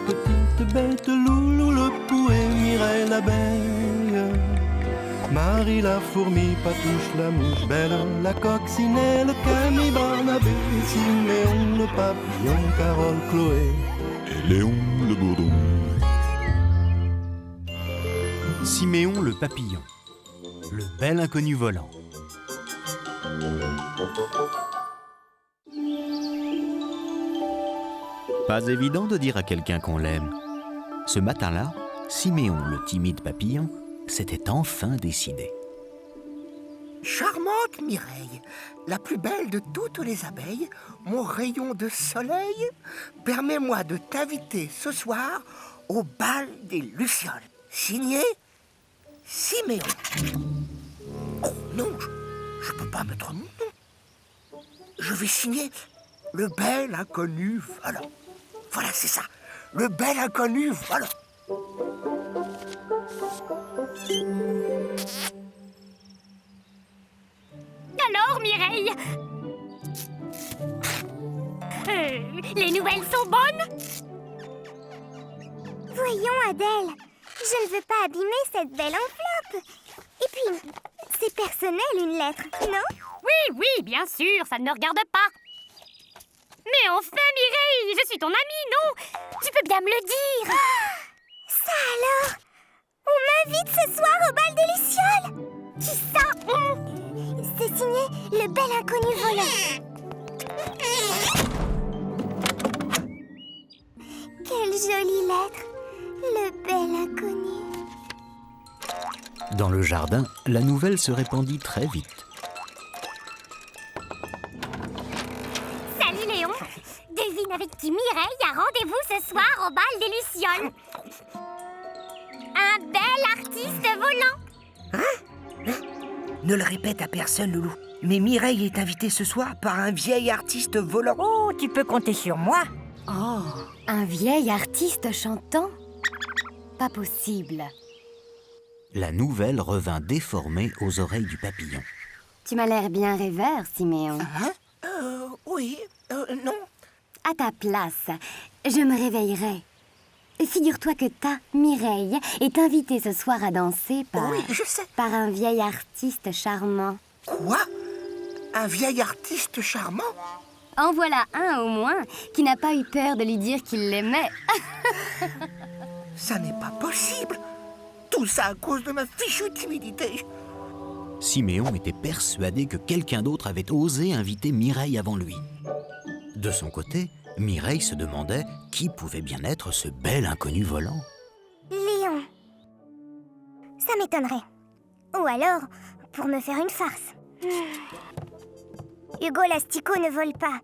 petite bête, Loulou le pou et Mireille l'abeille. Marie la fourmi, Patouche la mouche, Belle la coccinelle, Camille Barnabé, Siméon le papillon, Carole, Chloé Et Léon le bourdon. Siméon le papillon, le bel inconnu volant. Pas évident de dire à quelqu'un qu'on l'aime. Ce matin-là, Siméon, le timide papillon, s'était enfin décidé. Charmante Mireille, la plus belle de toutes les abeilles, mon rayon de soleil, permets-moi de t'inviter ce soir au bal des Lucioles. Signé Siméon. Oh non, je peux pas mettre mon nom. Je vais signer le bel inconnu volant. Voilà, c'est ça, le bel inconnu volant. Alors, Mireille, les nouvelles sont bonnes? Voyons, Adèle, je ne veux pas abîmer cette belle enveloppe. Et puis, c'est personnel, une lettre, non? Oui, oui, bien sûr, ça ne me regarde pas. Mais enfin, Mireille, je suis ton amie, non? Tu peux bien me le dire. Ça alors? On m'invite ce soir au bal des Lucioles. Qui ça? C'est signé le bel inconnu volant. Quelle jolie lettre, le bel inconnu. Dans le jardin, la nouvelle se répandit très vite. Salut Léon. Devine avec qui Mireille a rendez-vous ce soir au bal des Lucioles. Un bel artiste volant. Ne le répète à personne, Loulou. Mais Mireille est invitée ce soir par un vieil artiste volant. Oh, tu peux compter sur moi. Oh, un vieil artiste chantant? Pas possible. La nouvelle revint déformée aux oreilles du papillon. Tu m'as l'air bien rêveur, Siméon. Oui, non. À ta place, je me réveillerai. Figure-toi que ta Mireille est invitée ce soir à danser Oui, je sais. par un vieil artiste charmant. Quoi? Un vieil artiste charmant? En voilà un au moins qui n'a pas eu peur de lui dire qu'il l'aimait. Ça n'est pas possible. Tout ça à cause de ma fichue timidité. Siméon était persuadé que quelqu'un d'autre avait osé inviter Mireille avant lui. De son côté, Mireille se demandait qui pouvait bien être ce bel inconnu volant. Léon. Ça m'étonnerait. Ou alors, pour me faire une farce. Hugo l'asticot ne vole pas.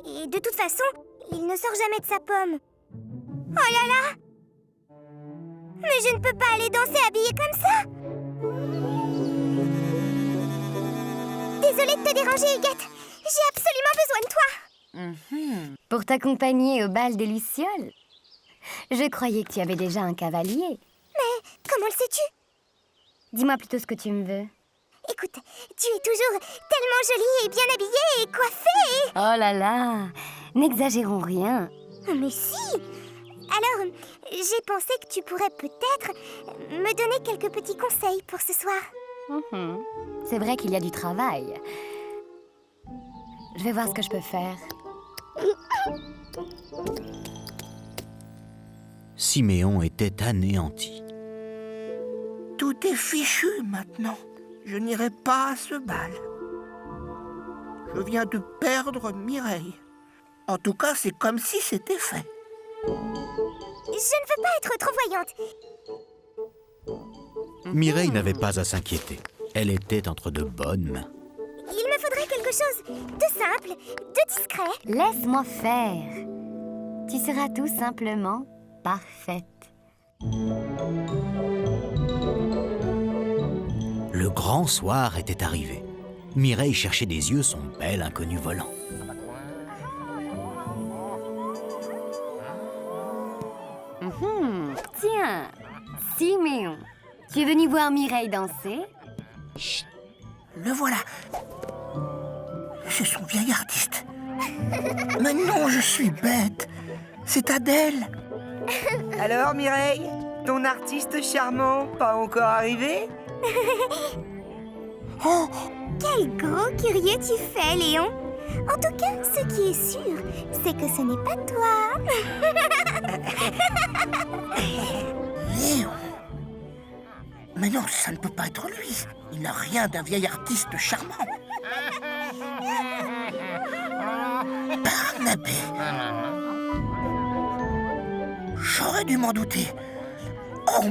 Et de toute façon, il ne sort jamais de sa pomme. Oh là là! Mais je ne peux pas aller danser habillée comme ça! Désolée de te déranger, Huguette. J'ai absolument besoin de toi. Pour t'accompagner au bal des Lucioles. Je croyais que tu avais déjà un cavalier. Mais comment le sais-tu? Dis-moi plutôt ce que tu me veux. Écoute, tu es toujours tellement jolie et bien habillée et coiffée. Oh là là, n'exagérons rien. Mais si! Alors, j'ai pensé que tu pourrais peut-être me donner quelques petits conseils pour ce soir. C'est vrai qu'il y a du travail. Je vais voir ce que je peux faire. Siméon était anéanti. Tout est fichu maintenant. Je n'irai pas à ce bal. Je viens de perdre Mireille. En tout cas, c'est comme si c'était fait. Je ne veux pas être trop voyante. Mireille n'avait pas à s'inquiéter. Elle était entre de bonnes mains. Il me faudrait quelque chose de simple, de discret. Laisse-moi faire. Tu seras tout simplement parfaite. Le grand soir était arrivé. Mireille cherchait des yeux son bel inconnu volant. Tiens, Siméon, tu es venu voir Mireille danser? Chut, le voilà. C'est son vieil artiste. Mais non, je suis bête. C'est Adèle. Alors, Mireille, ton artiste charmant, pas encore arrivé? Oh, quel gros curieux tu fais, Léon. En tout cas, ce qui est sûr, c'est que ce n'est pas toi. Léon. Mais non, ça ne peut pas être lui. Il n'a rien d'un vieil artiste charmant. Barnabé. J'aurais dû m'en douter. Oh,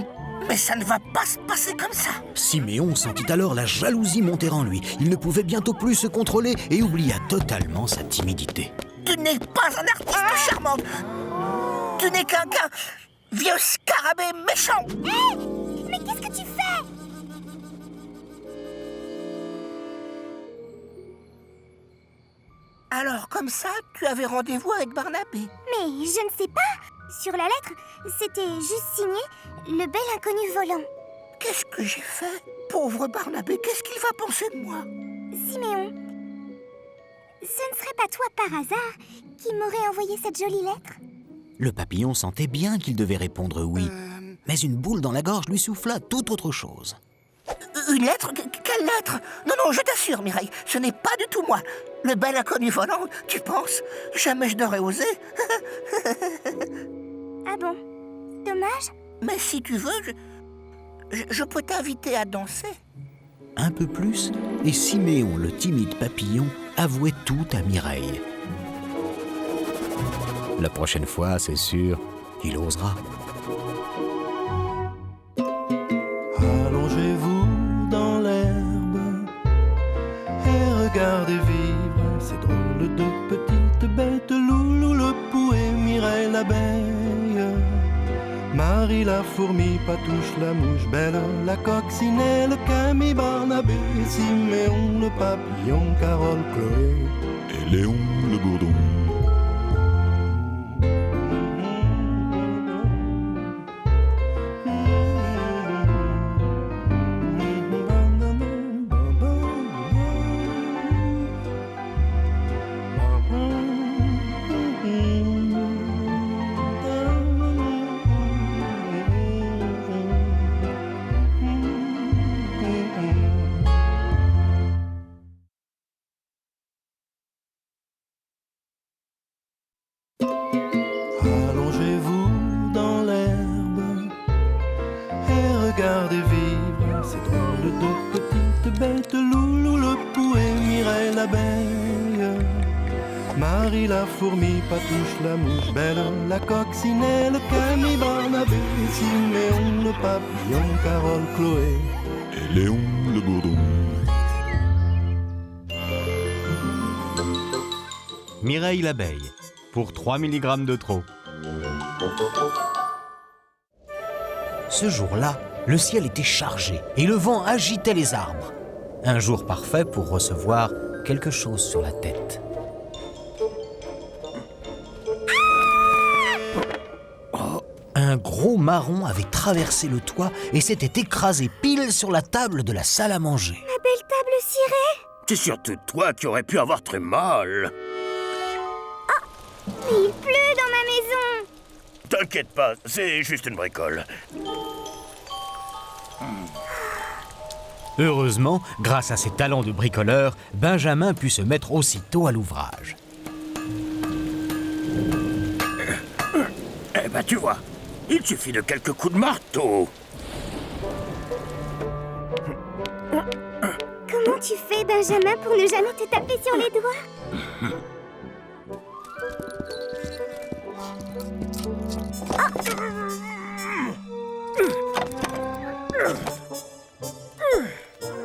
mais ça ne va pas se passer comme ça. Siméon sentit alors la jalousie monter en lui. Il ne pouvait bientôt plus se contrôler et oublia totalement sa timidité. Tu n'es pas un artiste charmant. Tu n'es qu'un vieux scarabée méchant. Hé, mais qu'est-ce que tu fais? Alors, comme ça, tu avais rendez-vous avec Barnabé. Mais je ne sais pas. Sur la lettre, c'était juste signé « Le bel inconnu volant ». Qu'est-ce que j'ai fait? Pauvre Barnabé, qu'est-ce qu'il va penser de moi? Siméon, ce ne serait pas toi par hasard qui m'aurait envoyé cette jolie lettre? Le papillon sentait bien qu'il devait répondre oui. Mais une boule dans la gorge lui souffla tout autre chose. Une lettre? Quelle lettre? Non, non, je t'assure, Mireille, ce n'est pas du tout moi. Le bel inconnu volant, tu penses? Jamais je n'aurais osé. Ah bon? Dommage. Mais si tu veux, je peux t'inviter à danser. Un peu plus, et Siméon, le timide papillon, avouait tout à Mireille. La prochaine fois, c'est sûr, il osera. Allongez-vous dans l'herbe et regardez vivre ces drôles de petites bêtes. Loulou le pou et Mireille l'abeille, Marie la fourmi, Patouche la mouche, Belle la coccinelle, Camille, Barnabé, Siméon le papillon, Carole, Chloé et Léon le bourdon. Allongez-vous dans l'herbe et regardez vivre ces drôles de petites bêtes. Loulou le pou et Mireille l'abeille, Marie la fourmi, Patouche la mouche, Belle la coccinelle, Camille, Barnabé, Siméon le papillon, Carole, Chloé Et Léon le bourdon. Mireille l'abeille, pour 3 mg de trop. Ce jour-là, le ciel était chargé et le vent agitait les arbres. Un jour parfait pour recevoir quelque chose sur la tête. Un gros marron avait traversé le toit et s'était écrasé pile sur la table de la salle à manger. Ma belle table cirée. C'est surtout toi qui aurais pu avoir très mal. Mais il pleut dans ma maison. T'inquiète pas, c'est juste une bricole. Heureusement, grâce à ses talents de bricoleur, Benjamin put se mettre aussitôt à l'ouvrage. Eh ben tu vois, il suffit de quelques coups de marteau. Comment tu fais, Benjamin, pour ne jamais te taper sur les doigts?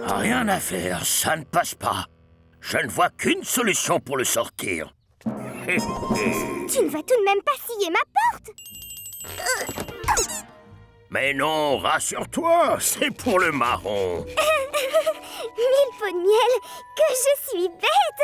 Rien à faire, ça ne passe pas. Je ne vois qu'une solution pour le sortir. Tu ne vas tout de même pas scier ma porte? Mais non, rassure-toi, c'est pour le marron. 1000 pots de miel, que je suis bête.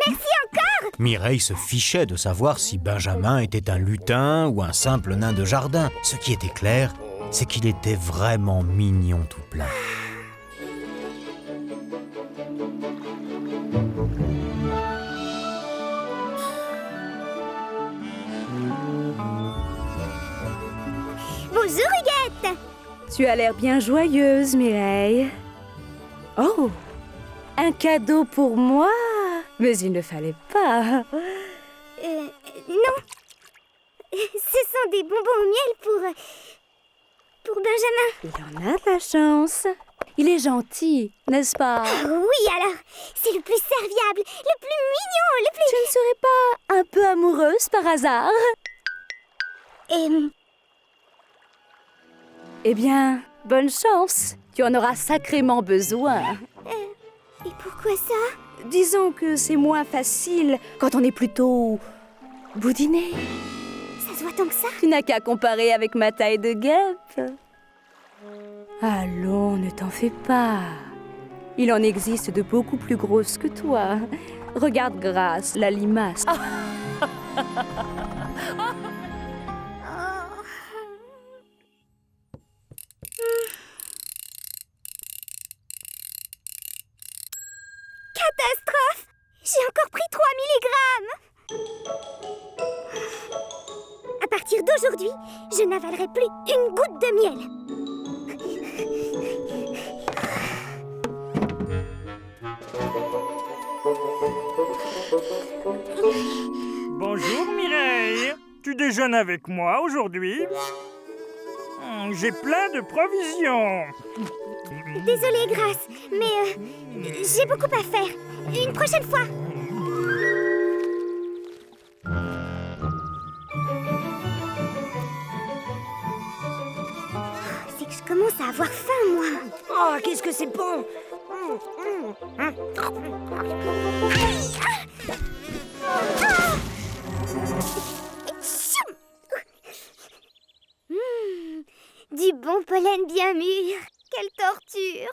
Merci encore. Mireille se fichait de savoir si Benjamin était un lutin ou un simple nain de jardin. Ce qui était clair, c'est qu'il était vraiment mignon tout plein. Huguette. Tu as l'air bien joyeuse, Mireille. Oh, un cadeau pour moi? Mais il ne fallait pas. Non. Ce sont des bonbons au miel pour Benjamin. Il en a de la chance. Il est gentil, n'est-ce pas? Oui, alors, c'est le plus serviable, le plus mignon, le plus... Tu ne serais pas un peu amoureuse par hasard? Eh bien, bonne chance. Tu en auras sacrément besoin. Et pourquoi ça? Disons que c'est moins facile quand on est plutôt boudiné. Ça se voit tant que ça? Tu n'as qu'à comparer avec ma taille de guêpe. Allons, ne t'en fais pas. Il en existe de beaucoup plus grosses que toi. Regarde Grace, la limace. Catastrophe! J'ai encore pris 3 milligrammes. À partir d'aujourd'hui, je n'avalerai plus une goutte de miel. Bonjour Mireille, tu déjeunes avec moi aujourd'hui? J'ai plein de provisions. Désolée, Grace, mais j'ai beaucoup à faire. Une prochaine fois. C'est que je commence à avoir faim, moi. Oh, qu'est-ce que c'est bon! Du bon pollen bien mûr. Quelle torture!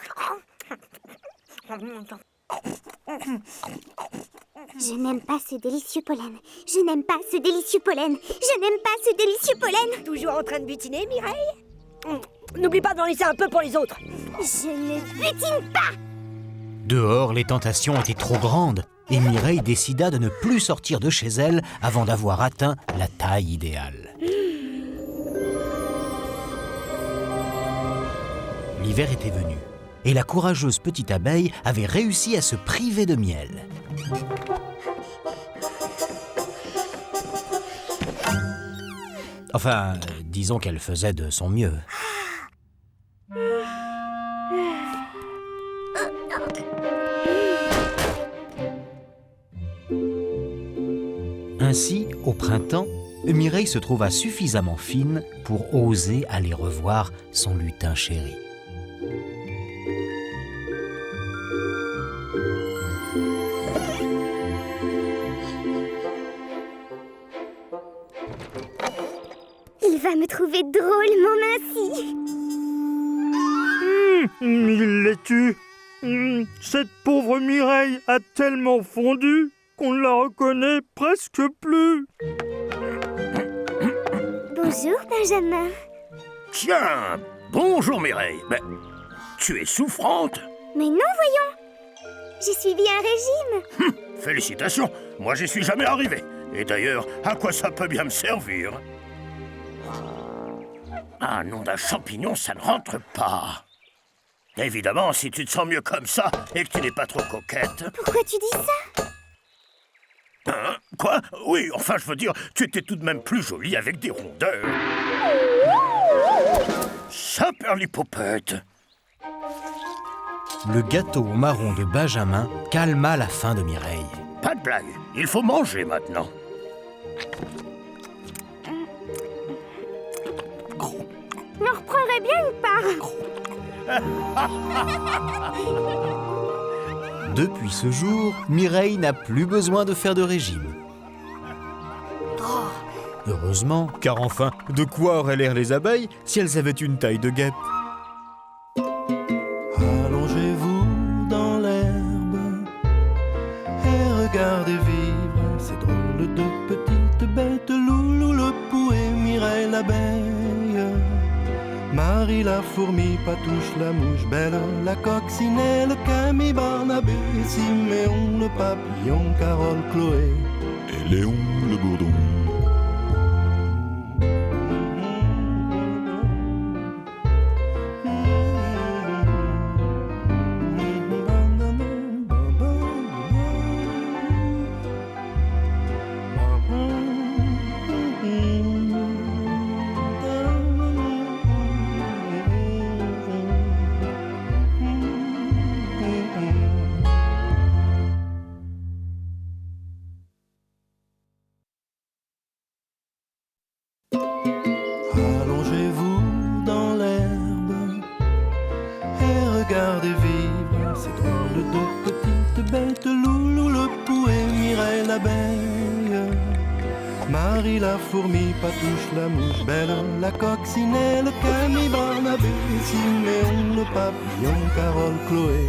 Je n'aime pas ce délicieux pollen. Je n'aime pas ce délicieux pollen. Je n'aime pas ce délicieux pollen. Toujours en train de butiner, Mireille? N'oublie pas d'en laisser un peu pour les autres. Je ne butine pas. Dehors, les tentations étaient trop grandes et Mireille décida de ne plus sortir de chez elle avant d'avoir atteint la taille idéale. L'hiver était venu et la courageuse petite abeille avait réussi à se priver de miel. Enfin, disons qu'elle faisait de son mieux. Ainsi, au printemps, Mireille se trouva suffisamment fine pour oser aller revoir son lutin chéri. Il va me trouver drôlement mincie. Il les tue. Cette pauvre Mireille a tellement fondu qu'on ne la reconnaît presque plus. Bonjour, Benjamin. Tiens, bonjour Mireille. Mais tu es souffrante. Mais non, voyons. J'ai suivi un régime. Félicitations, moi j'y suis jamais arrivé. Et d'ailleurs, à quoi ça peut bien me servir? Un nom d'un champignon, ça ne rentre pas. Évidemment, si tu te sens mieux comme ça et que tu n'es pas trop coquette. Pourquoi tu dis ça? Hein? Quoi? Oui, enfin, je veux dire, tu étais tout de même plus jolie avec des rondeurs. Ça, Perlipopette. Le gâteau au marron de Benjamin calma la faim de Mireille. Pas de blague, il faut manger maintenant. Je me reprendrai bien une part. Depuis ce jour, Mireille n'a plus besoin de faire de régime. Heureusement, car enfin, de quoi auraient l'air les abeilles si elles avaient une taille de guêpe? Allongez-vous dans l'herbe et regardez vivre ces drôles de petites bêtes. Loulou le pou et Mireille l'abeille, Marie la fourmi, Patouche la mouche, Belle la coccinelle, Camille Barnabé, Siméon le papillon, Carole Chloé et Léon le bourdon. regardez vivre ces drôles de petites bêtes, Loulou le pou et Mireille l'abeille. Marie la fourmi, Patouche la mouche, Belle la coccinelle, Camille Barnabé, Siméon le papillon, Carole, Chloé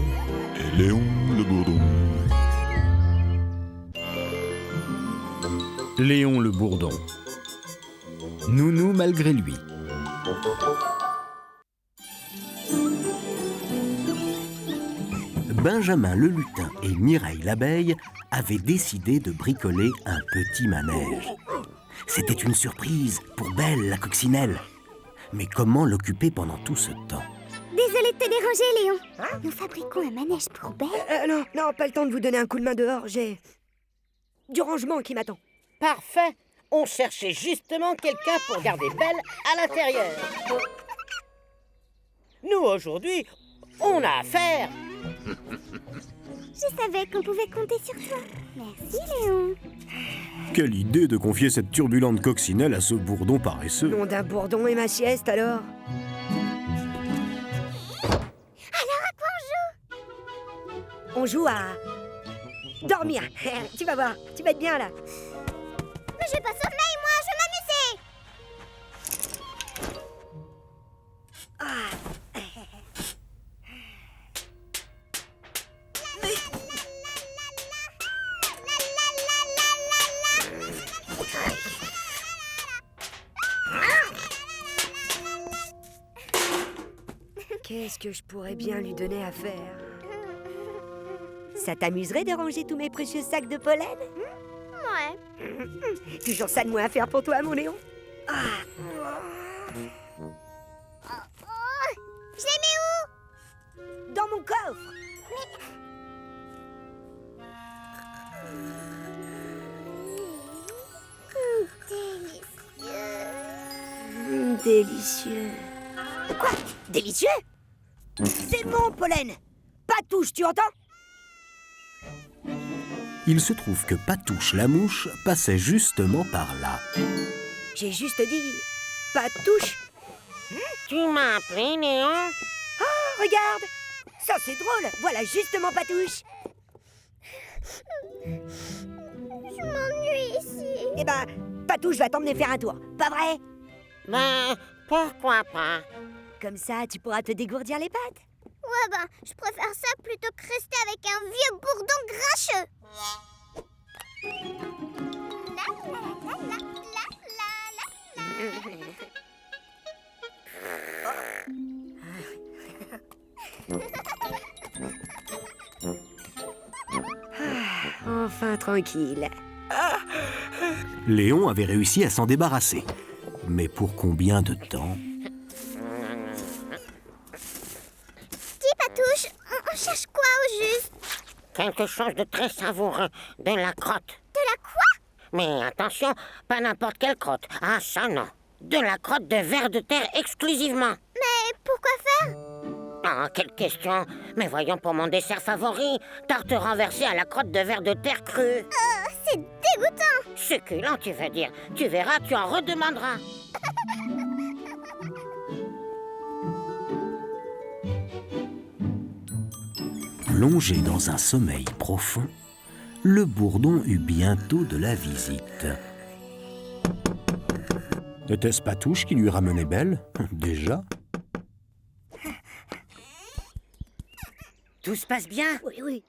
et Léon le bourdon. Léon le bourdon. Nounou malgré lui. Benjamin le lutin et Mireille l'abeille avaient décidé de bricoler un petit manège. C'était une surprise pour Belle la coccinelle. Mais comment l'occuper pendant tout ce temps? Désolée de te déranger, Léon. Nous fabriquons un manège pour Belle. Non, pas le temps de vous donner un coup de main dehors. J'ai du rangement qui m'attend. Parfait. On cherchait justement quelqu'un pour garder Belle à l'intérieur. Nous, aujourd'hui, on a affaire. Je savais qu'on pouvait compter sur toi. Merci, Léon. Quelle idée de confier cette turbulente coccinelle à ce bourdon paresseux. Nom d'un bourdon et ma sieste, alors. Alors, à quoi on joue? On joue à... dormir. Tu vas voir, tu vas être bien, là. Mais j'ai pas sommeil, moi, je veux m'amuser. Qu'est-ce que je pourrais bien lui donner à faire? Ça t'amuserait de ranger tous mes précieux sacs de pollen? Ouais. Toujours ça de moins à faire pour toi, mon Léon? Je les mets où? Dans mon coffre. Délicieux. Quoi? Délicieux? C'est bon, pollen. Patouche, tu entends? Il se trouve que Patouche la mouche passait justement par là. J'ai juste dit Patouche. Tu m'as appelé, Léon? Oh, regarde! Ça, c'est drôle. Voilà justement Patouche. Je m'ennuie ici. Eh ben, Patouche va t'emmener faire un tour. Pas vrai? Ben, pourquoi pas? Comme ça, tu pourras te dégourdir les pattes. Ouais, ben, je préfère ça plutôt que rester avec un vieux bourdon grincheux. Enfin tranquille. Léon avait réussi à s'en débarrasser. Mais pour combien de temps? Dis, Patouche, on cherche quoi au juste? Quelque chose de très savoureux. De la crotte. De la quoi? Mais attention, pas n'importe quelle crotte. Ah, ça non. De la crotte de vers de terre exclusivement. Mais pourquoi faire? Ah, quelle question. Mais voyons, pour mon dessert favori, tarte renversée à la crotte de vers de terre crue. C'est dégoûtant. Succulent, tu veux dire. Tu verras, tu en redemanderas. Plongé dans un sommeil profond, le bourdon eut bientôt de la visite. Était-ce Patouche qui lui ramenait Belle? Déjà? Tout se passe bien? Oui, oui.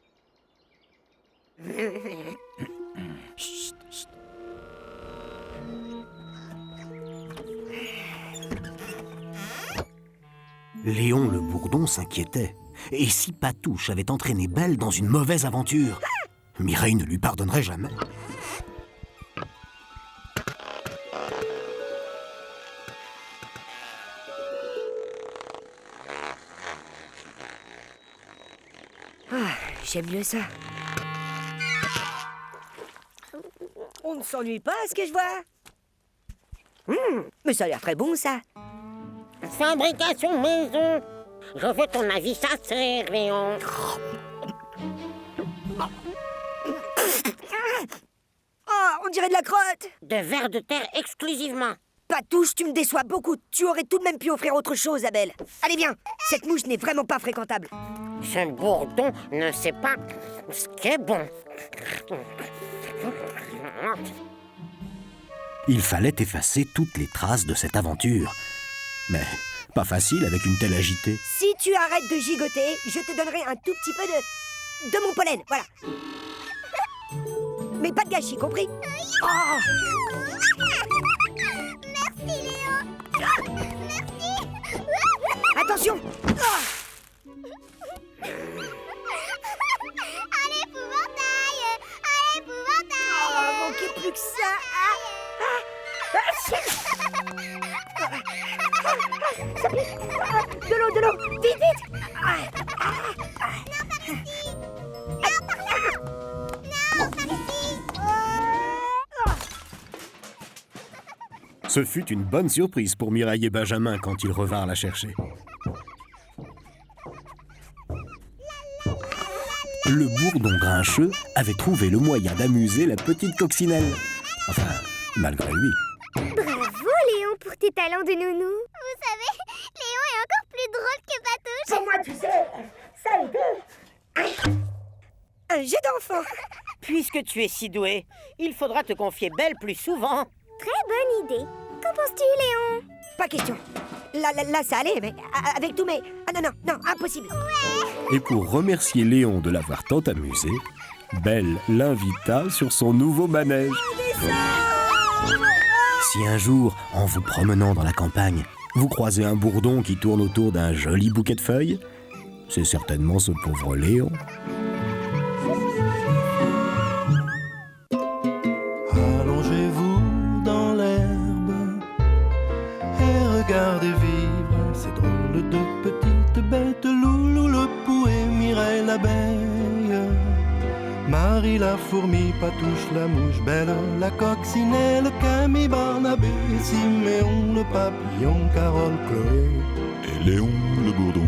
Chut, chut. Léon le bourdon s'inquiétait. Et si Patouche avait entraîné Belle dans une mauvaise aventure, Mireille ne lui pardonnerait jamais. J'aime mieux ça. On ne s'ennuie pas à ce que je vois. Mais ça a l'air très bon, ça. Fabrication maison. Je veux ton avis sincère, Léon. Oh, on dirait de la crotte. De vers de terre exclusivement. Patouche, tu me déçois beaucoup. Tu aurais tout de même pu offrir autre chose, Abel. Allez, viens. Cette mouche n'est vraiment pas fréquentable. Ce bourdon ne sait pas ce qui est bon. Il fallait effacer toutes les traces de cette aventure. Mais pas facile avec une telle agitée. Si tu arrêtes de gigoter, je te donnerai un tout petit peu de mon pollen, voilà. Mais pas de gâchis, compris? Oh. Merci, Léon. Merci. Attention. Oh. À l'épouvantail. À l'épouvantail. Oh, manquait plus que ça. De l'eau, vite, vite. Ce fut une bonne surprise pour Mireille et Benjamin quand ils revinrent la chercher. Le bourdon grincheux avait trouvé le moyen d'amuser la petite coccinelle. Enfin, malgré lui. Bravo, Léon, pour tes talents de nounou. Vous savez, Léon est encore plus drôle que Patouche. Pour moi, tu sais, ça a été un jet d'enfant. Puisque tu es si doué, il faudra te confier Belle plus souvent. Très bonne idée. Qu'en penses-tu, Léon? Pas question. Là, ça allait, mais avec tout, mais... Ah non, impossible. Et pour remercier Léon de l'avoir tant amusé, Belle l'invita sur son nouveau manège. Si un jour, en vous promenant dans la campagne, vous croisez un bourdon qui tourne autour d'un joli bouquet de feuilles, c'est certainement ce pauvre Léon. Allongez-vous dans l'herbe et regardez vivre ces drôles de petites bêtes. Loulou le pou et Mireille l'abeille, Marie la fourmi, Patouche la mouche, Belle la coccinelle, Camille, Barnabé, Siméon le papillon, Carole, Chloé et Léon le bourdon.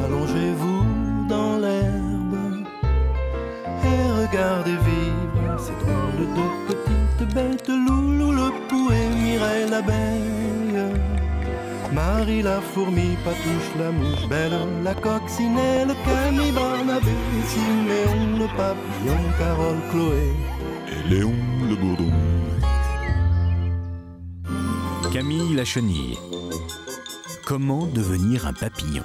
Allongez-vous dans l'herbe et regardez vivre ces drôles de petites bêtes. Loulou le pou et Mireille l'abeille, Marie la fourmi, Patouche la mouche, Belle la coccinelle, Camille, Barnabé, Siméon le papillon, Carole, Chloé et Léon le bourdon. Camille la chenille. Comment devenir un papillon?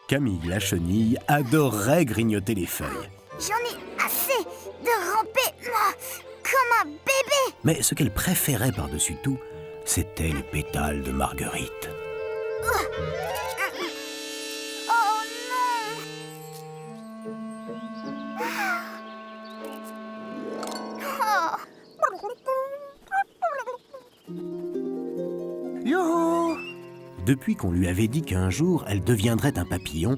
Camille la chenille adorait grignoter les feuilles. J'en ai assez de ramper, moi, comme un bébé. Mais ce qu'elle préférait par-dessus tout, c'était les pétales de marguerite. Oh non. Youhou! Depuis qu'on lui avait dit qu'un jour elle deviendrait un papillon,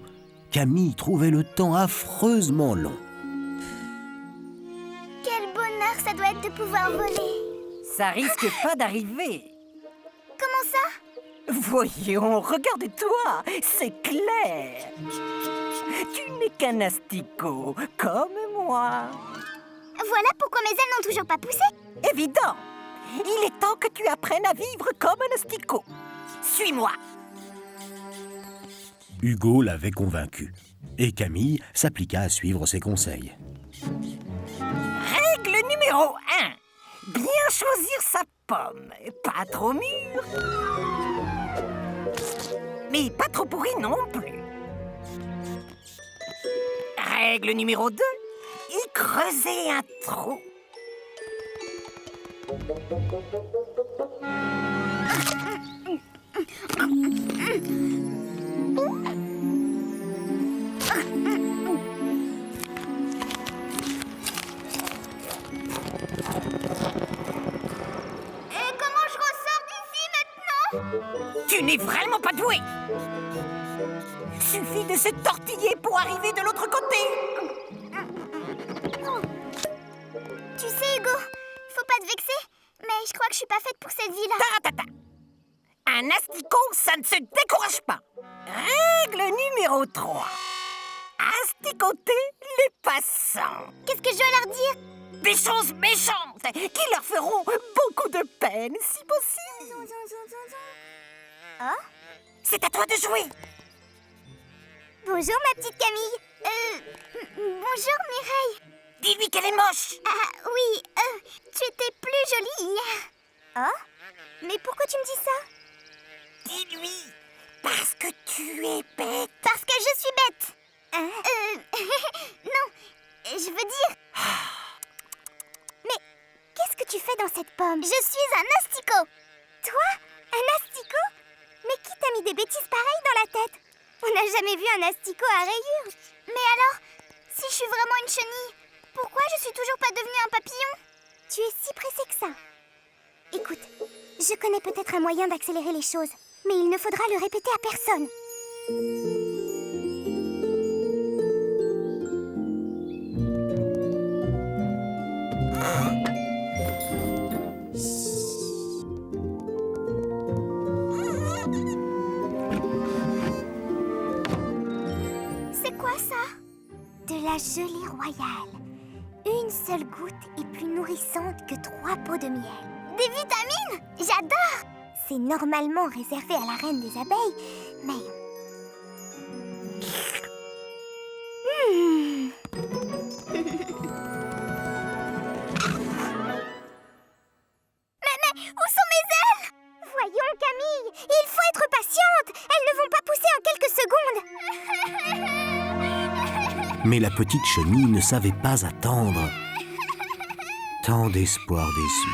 Camille trouvait le temps affreusement long. Quel bonheur ça doit être de pouvoir voler. Ça risque pas d'arriver. Comment ça? Voyons, regarde-toi, c'est clair. Tu n'es qu'un asticot, comme moi. Voilà pourquoi mes ailes n'ont toujours pas poussé. Évident. Il est temps que tu apprennes à vivre comme un asticot. Suis-moi. Hugo l'avait convaincu, et Camille s'appliqua à suivre ses conseils. Règle numéro 1. Bien choisir sa pomme. Pas trop mûre. Mais pas trop pourrie non plus. Règle numéro 2. Y creuser un trou. Tu n'es vraiment pas doué. Suffit de se tortiller pour arriver de l'autre côté. Tu sais, Hugo, faut pas te vexer, mais je crois que je suis pas faite pour cette vie-là. Taratata. Un asticot, ça ne se décourage pas. Règle numéro 3. Asticoter les passants. Qu'est-ce que je dois leur dire? Des choses méchantes qui leur feront beaucoup de peine, si possible. Oh? C'est à toi de jouer. Bonjour, ma petite Camille. Bonjour, Mireille. Dis-lui qu'elle est moche. Ah, oui, tu étais plus jolie hier. Oh? Mais pourquoi tu me dis ça? Dis-lui, parce que tu es bête. Parce que je suis bête. Non, je veux dire... Mais qu'est-ce que tu fais dans cette pomme? Je suis un asticot. Toi? Un asticot? Mais qui t'a mis des bêtises pareilles dans la tête? On n'a jamais vu un asticot à rayures. Mais alors, si je suis vraiment une chenille, pourquoi je suis toujours pas devenue un papillon? Tu es si pressé que ça. Écoute, je connais peut-être un moyen d'accélérer les choses, mais il ne faudra le répéter à personne. C'est quoi ça? De la gelée royale. Une seule goutte est plus nourrissante que 3 pots de miel. Des vitamines? J'adore! C'est normalement réservé à la reine des abeilles, mais... Mais où sont mes ailes? Voyons, Camille, il faut être patiente. Elles ne vont pas pousser en quelques secondes. Mais la petite chenille ne savait pas attendre. Tant d'espoir déçu.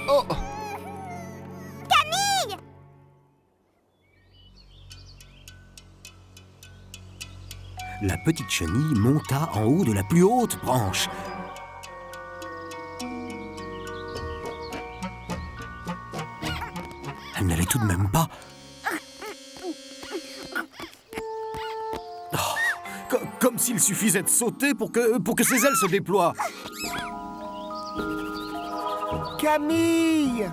Oh! Camille! La petite chenille monta en haut de la plus haute branche. Elle n'allait tout de même pas. Oh, comme s'il suffisait de sauter pour que ses ailes se déploient. Camille!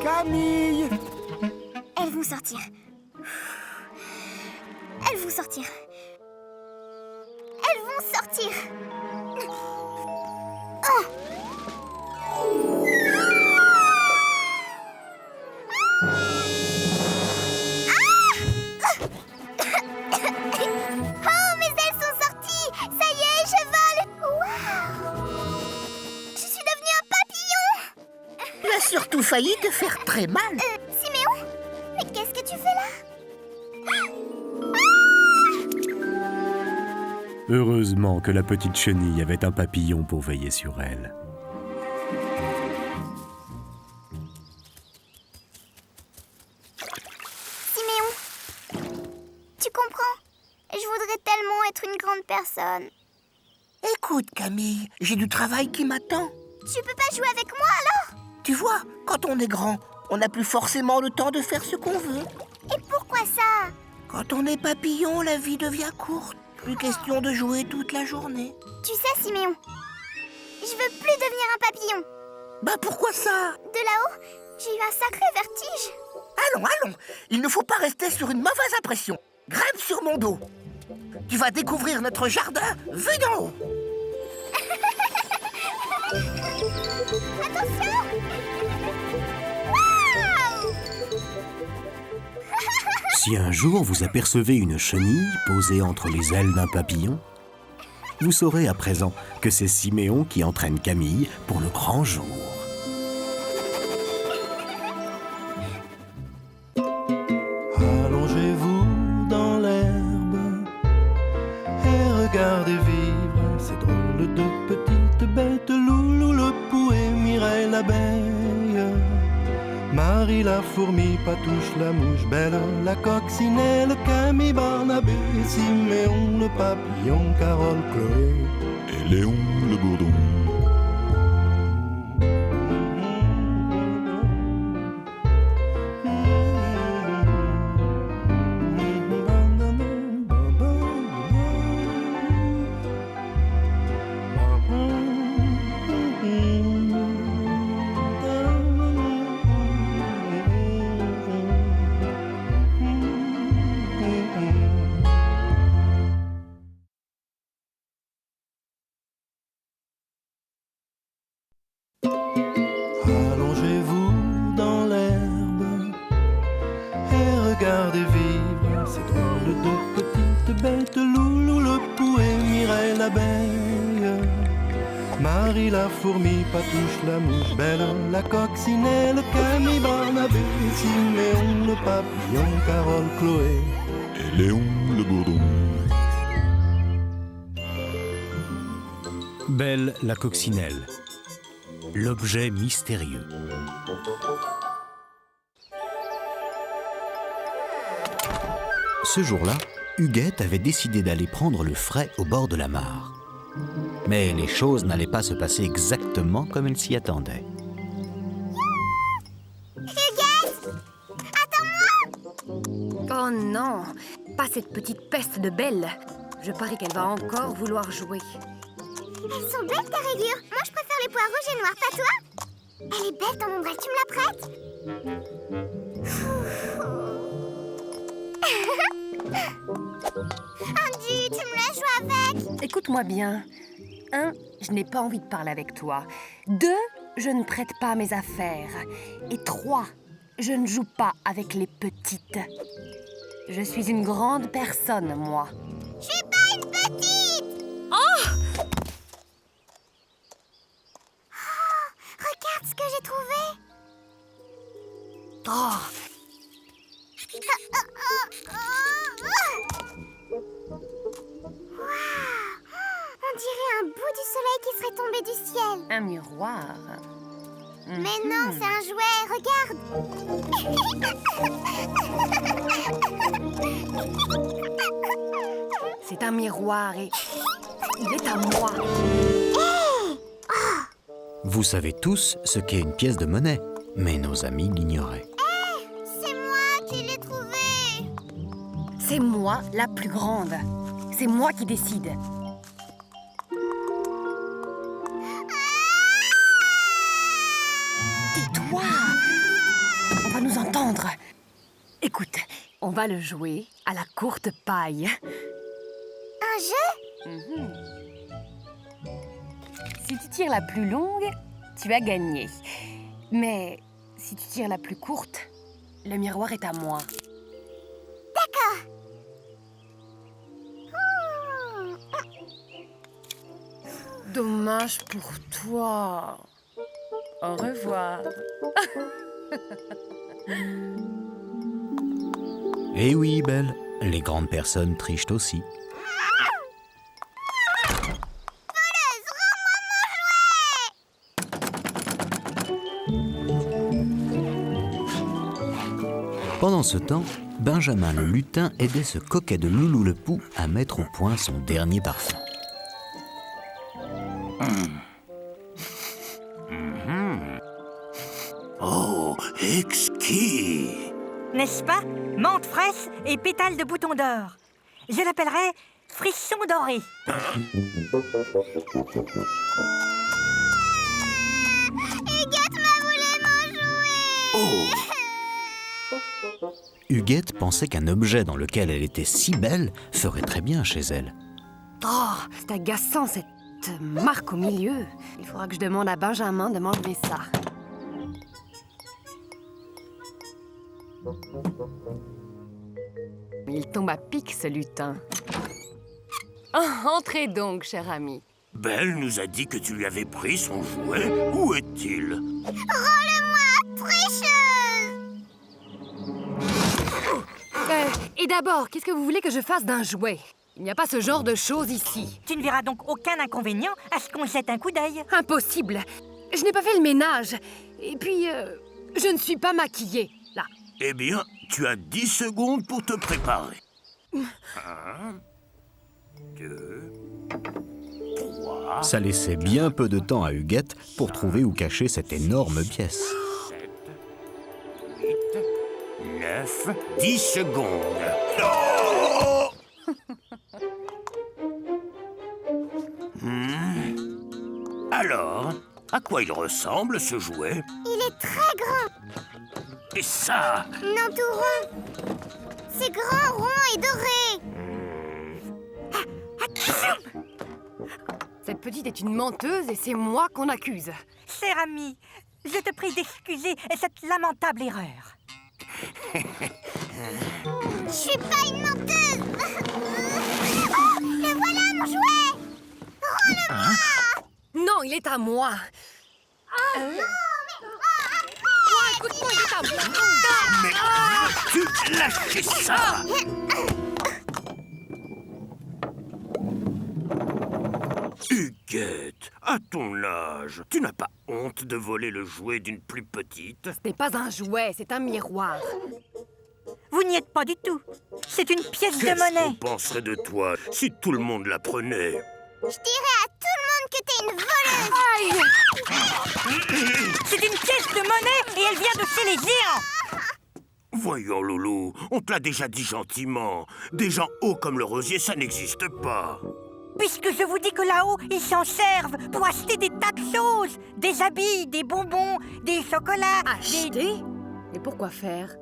Camille! Elles vont sortir. Elles vont sortir. Elles vont sortir. Oh! Oh, mes ailes sont sorties! Ça y est, je vole! Waouh! Je suis devenue un papillon! Tu as surtout failli te faire très mal. Siméon? Mais qu'est-ce que tu fais là? Heureusement que la petite chenille avait un papillon pour veiller sur elle. Siméon, tu comprends? Je voudrais tellement être une grande personne. Écoute, Camille, j'ai du travail qui m'attend. Tu peux pas jouer avec moi alors? Tu vois, quand on est grand, on n'a plus forcément le temps de faire ce qu'on veut. Et pourquoi ça? Quand on est papillon, la vie devient courte. Plus question de jouer toute la journée. Tu sais, Siméon, je veux plus devenir un papillon. Bah pourquoi ça? De là-haut, j'ai eu un sacré vertige. Allons, allons. Il ne faut pas rester sur une mauvaise impression. Grimpe sur mon dos. Tu vas découvrir notre jardin vu d'en haut. Attention! Waouh! Si un jour vous apercevez une chenille posée entre les ailes d'un papillon, vous saurez à présent que c'est Siméon qui entraîne Camille pour le grand jour. Allongez-vous dans l'herbe et regardez vivre ces drôles de petites bêtes. Loulou le pou et Mireille l'abeille, Marie la fourmi, Patouche la mouche, Belle la coccinelle, Camille Barnabé, Siméon le papillon, Carole Chloé et Léon le bourdon. l'abeille. Marie la fourmi, Patouche la mouche, Belle la coccinelle, Camille, Barnabé, Siméon le papillon, Carole, Chloé et Léon le bourdon. Belle la coccinelle. L'objet mystérieux. Ce jour-là, Huguette avait décidé d'aller prendre le frais au bord de la mare. Mais les choses n'allaient pas se passer exactement comme elle s'y attendait. Huguette! Attends-moi! Oh non, pas cette petite peste de Belle. Je parie qu'elle va encore vouloir jouer. Elles sont belles tes rayures. Moi je préfère les pois rouges et noirs, pas toi? Elle est belle ton ombrelle, tu me la prêtes? Andy, tu me laisses jouer avec? Écoute-moi bien. 1, je n'ai pas envie de parler avec toi. 2, je ne prête pas mes affaires. Et 3, je ne joue pas avec les petites. Je suis une grande personne, moi. Je suis pas une petite! Oh! Regarde ce que j'ai trouvé! Oh! On dirait un bout du soleil qui serait tombé du ciel. Un miroir. Mais non, c'est un jouet, regarde. C'est un miroir et il est à moi. Vous savez tous ce qu'est une pièce de monnaie, mais nos amis l'ignoraient. C'est moi qui l'ai trouvé. C'est moi la plus grande. C'est moi qui décide. Tais-toi! On va nous entendre. Écoute, on va le jouer à la courte paille. Un jeu? Si tu tires la plus longue, tu as gagné. Mais si tu tires la plus courte, le miroir est à moi. D'accord. Dommage pour toi. Au revoir. Eh oui, Belle, les grandes personnes trichent aussi. Pendant ce temps, Benjamin le lutin aidait ce coquet de Loulou le Pou à mettre au point son dernier parfum. Oh, exquis! N'est-ce pas? Menthe fraîche et pétales de bouton d'or. Je l'appellerai frisson doré. Huguette m'a volé mon jouet. Huguette pensait qu'un objet dans lequel elle était si belle ferait très bien chez elle. Oh, c'est agaçant cette marque au milieu. Il faudra que je demande à Benjamin de m'enlever ça. Il tombe à pic, ce lutin. Oh, entrez donc, cher ami. Belle nous a dit que tu lui avais pris son jouet. Où est-il? Rends-le-moi, tricheuse. Et d'abord, qu'est-ce que vous voulez que je fasse d'un jouet? Il n'y a pas ce genre de choses ici. Tu ne verras donc aucun inconvénient à ce qu'on jette un coup d'œil. Impossible. Je n'ai pas fait le ménage. Et puis, je ne suis pas maquillée, là. Eh bien, tu as 10 secondes pour te préparer. 1, 2, 3... Ça laissait bien peu de temps à Huguette pour trouver où cacher cette énorme pièce. 7, 8, 9, 10 secondes. Alors, à quoi il ressemble, ce jouet? Il est très grand. Et ça? Non, tout rond. C'est grand, rond et doré. Cette petite est une menteuse et c'est moi qu'on accuse. Cher ami, je te prie d'excuser cette lamentable erreur. Je suis pas une menteuse. Oh, le voilà, mon jouet. il est à moi. Écoute-moi, il est à moi. Mais tu lâches ça? Huguette, à ton âge, tu n'as pas honte de voler le jouet d'une plus petite? Ce n'est pas un jouet, c'est un miroir. Vous n'y êtes pas du tout. C'est une pièce de Qu'est-ce monnaie. qu'on penserait de toi si tout le monde la prenait? Je dirais à tout le monde que t'es une voleuse. C'est une pièce de monnaie et elle vient de chez les géants. Voyons, Loulou, on te l'a déjà dit gentiment. Des gens hauts comme le rosier, ça n'existe pas. Puisque je vous dis que là-haut, ils s'en servent pour acheter des tas de choses. Des habits, des bonbons, des chocolats. Acheter? Et pourquoi faire?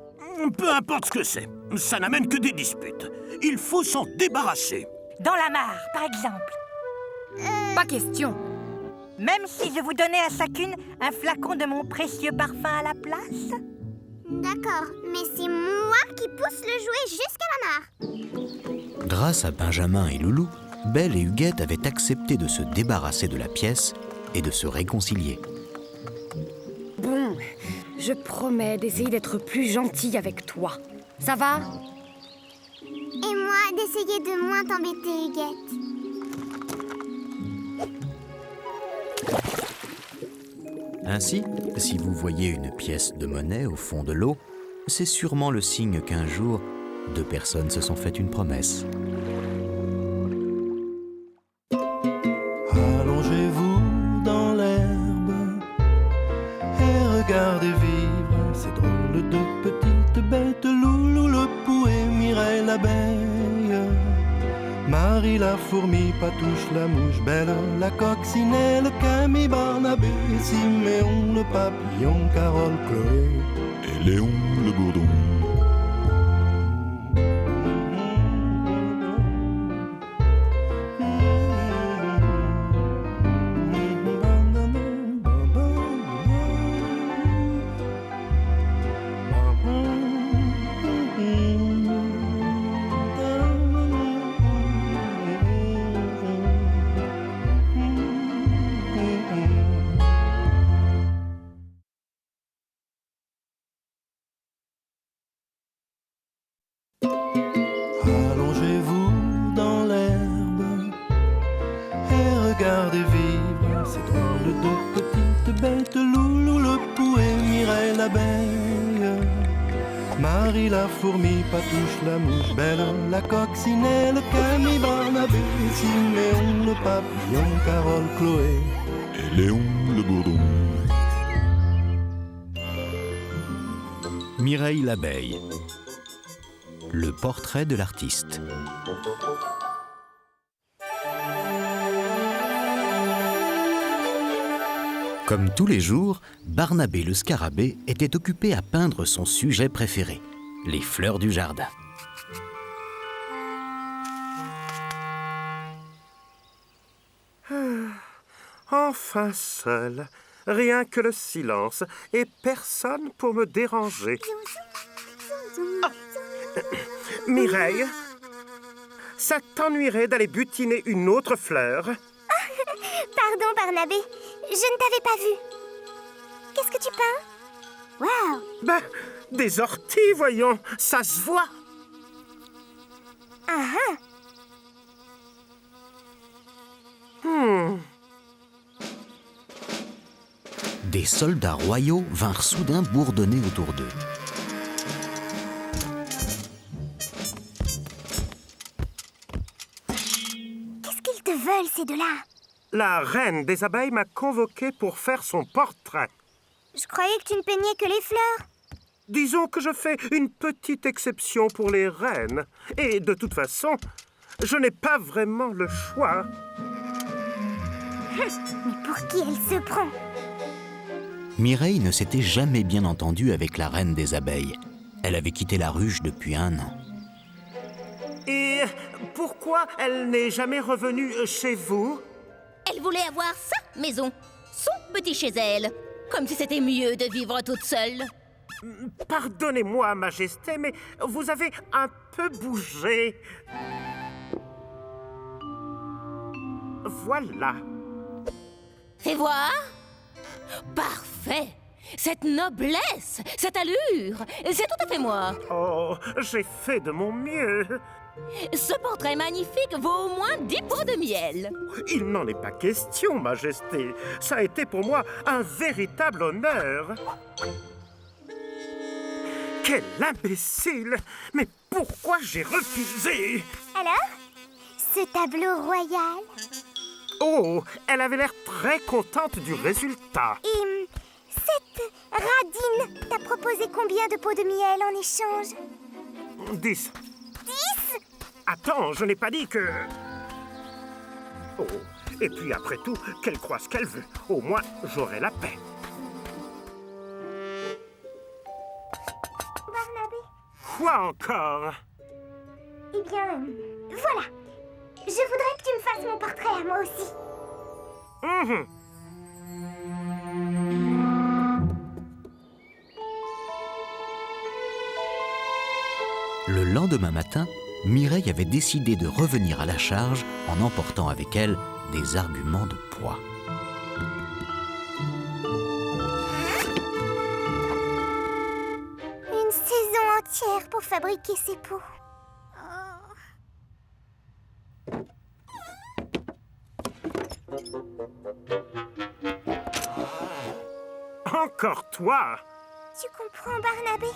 Peu importe ce que c'est, ça n'amène que des disputes. Il faut s'en débarrasser. Dans la mare, par exemple. Pas question. Même si je vous donnais à chacune un flacon de mon précieux parfum à la place? D'accord, mais c'est moi qui pousse le jouet jusqu'à la mare. Grâce à Benjamin et Loulou, Belle et Huguette avaient accepté de se débarrasser de la pièce et de se réconcilier. Bon, je promets d'essayer d'être plus gentille avec toi. Ça va? Et moi, d'essayer de moins t'embêter, Huguette. Ainsi, si vous voyez une pièce de monnaie au fond de l'eau, c'est sûrement le signe qu'un jour, deux personnes se sont fait une promesse. Allongez-vous dans l'herbe et regardez vivre ces drôles de petites bêtes. Loulou le pou et Mireille l'abeille, Marie la fourmi, Patouche la mouche, Belle la coccinelle, Camille, Barnabé, Siméon le papillon, Carole, Chloé et Léon le bourdon. Allongez-vous dans l'herbe et regardez vivre ces drôles de petites bêtes. Loulou le pou et Mireille l'abeille, Marie la fourmi, Patouche la mouche, Belle la coccinelle, Camille, Barnabé, Siméon le papillon, Carole, Chloé et Léon le bourdon. Mireille l'abeille. Le portrait de l'artiste. Comme tous les jours, Barnabé le scarabée était occupé à peindre son sujet préféré, les fleurs du jardin. Enfin seul, rien que le silence et personne pour me déranger. Mireille, ça t'ennuierait d'aller butiner une autre fleur? Pardon, Barnabé, je ne t'avais pas vu. Qu'est-ce que tu peins? Waouh! Ben, des orties, voyons, ça se voit. Ah Des soldats royaux vinrent soudain bourdonner autour d'eux. Qu'est-ce qu'ils te veulent, ces deux-là? La reine des abeilles m'a convoqué pour faire son portrait. Je croyais que tu ne peignais que les fleurs. Disons que je fais une petite exception pour les reines. Et de toute façon, je n'ai pas vraiment le choix. Mais pour qui elle se prend? Mireille ne s'était jamais bien entendue avec la reine des abeilles. Elle avait quitté la ruche depuis 1 an. Et pourquoi elle n'est jamais revenue chez vous? Elle voulait avoir sa maison, son petit chez elle, comme si c'était mieux de vivre toute seule. Pardonnez-moi, Majesté, mais vous avez un peu bougé. Voilà. Fais voir. Parfait. Cette noblesse, cette allure, c'est tout à fait moi. Oh, j'ai fait de mon mieux. Ce portrait magnifique vaut au moins 10 pots de miel. Il n'en est pas question, Majesté. Ça a été pour moi un véritable honneur. Quel imbécile! Mais pourquoi j'ai refusé? Alors, ce tableau royal? Oh, elle avait l'air très contente du résultat. Et cette radine t'a proposé combien de pots de miel en échange? 10. 10? Attends, je n'ai pas dit que... Oh, et puis après tout, qu'elle croit ce qu'elle veut. Au moins, j'aurai la paix. Barnabé? Quoi encore? Eh bien, voilà. Je voudrais que tu me fasses mon portrait à moi aussi. Le lendemain matin, Mireille avait décidé de revenir à la charge en emportant avec elle des arguments de poids. Une saison entière pour fabriquer ces pots. Encore toi? Tu comprends, Barnabé?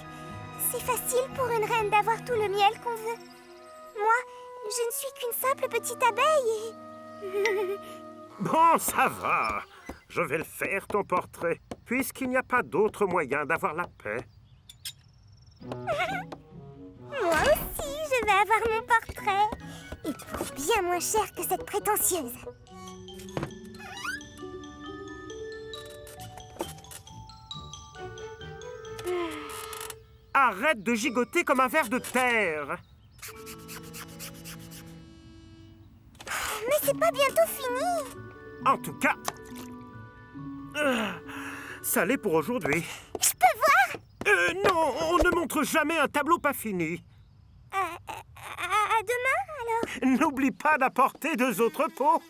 C'est facile pour une reine d'avoir tout le miel qu'on veut. Moi, je ne suis qu'une simple petite abeille et... Bon, ça va. Je vais le faire, ton portrait, puisqu'il n'y a pas d'autre moyen d'avoir la paix. Moi aussi, je vais avoir mon portrait. Et pour bien moins cher que cette prétentieuse. Arrête de gigoter comme un ver de terre. Mais c'est pas bientôt fini. En tout cas, ça l'est pour aujourd'hui. Je peux voir? Non, on ne montre jamais un tableau pas fini. À demain, alors? N'oublie pas d'apporter 2 autres pots.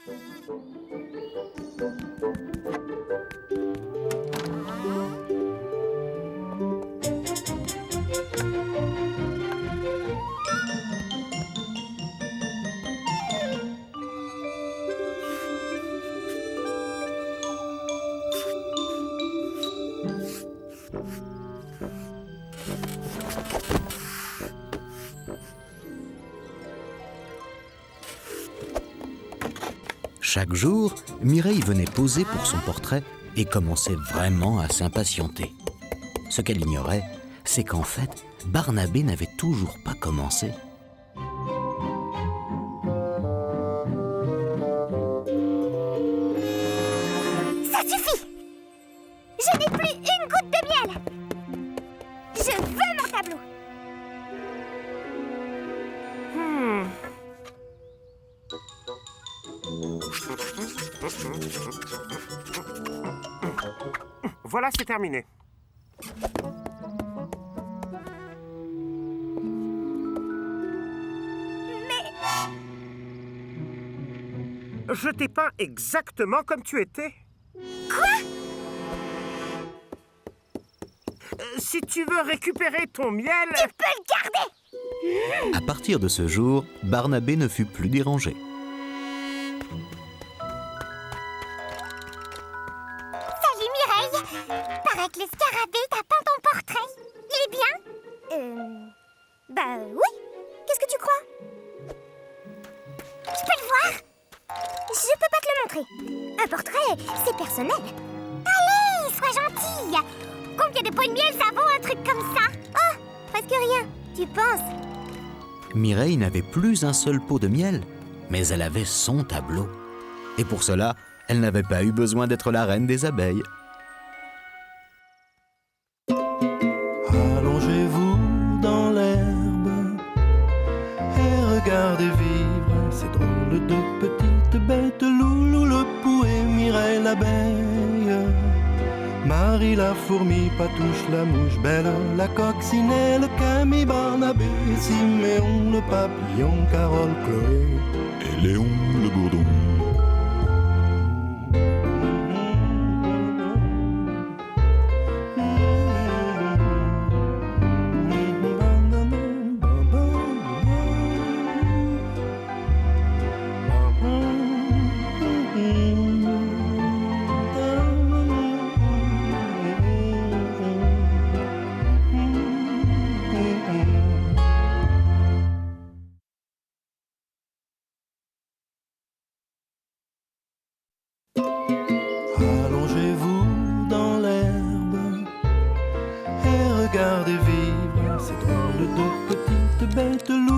Chaque jour, Mireille venait poser pour son portrait et commençait vraiment à s'impatienter. Ce qu'elle ignorait, c'est qu'en fait, Barnabé n'avait toujours pas commencé. Ça suffit! Je n'ai plus une goutte de miel! Je veux mon tableau! Voilà, c'est terminé. Je t'ai peint exactement comme tu étais. Quoi? Si tu veux récupérer ton miel... Tu peux le garder! À partir de ce jour, Barnabé ne fut plus dérangé. Salut Mireille! Paraît que le scarabée t'a peint ton portrait. Il est bien? Bah oui. Qu'est-ce que tu crois? Je peux le voir? Je peux pas te le montrer. Un portrait, c'est personnel. Allez, sois gentille. Combien de pots de miel ça vaut un truc comme ça? Oh, presque rien. Tu penses? Mireille n'avait plus un seul pot de miel, mais elle avait son tableau. Et pour cela, elle n'avait pas eu besoin d'être la reine des abeilles. Allongez-vous dans l'herbe et regardez vivre ces drôles de petites bêtes. Loulou le pou et Mireille l'abeille, Marie la fourmi, Patouche la mouche, Belle la coccinelle, Camille, Barnabé, Siméon le papillon, Carole, Chloé et Léon le bourdon.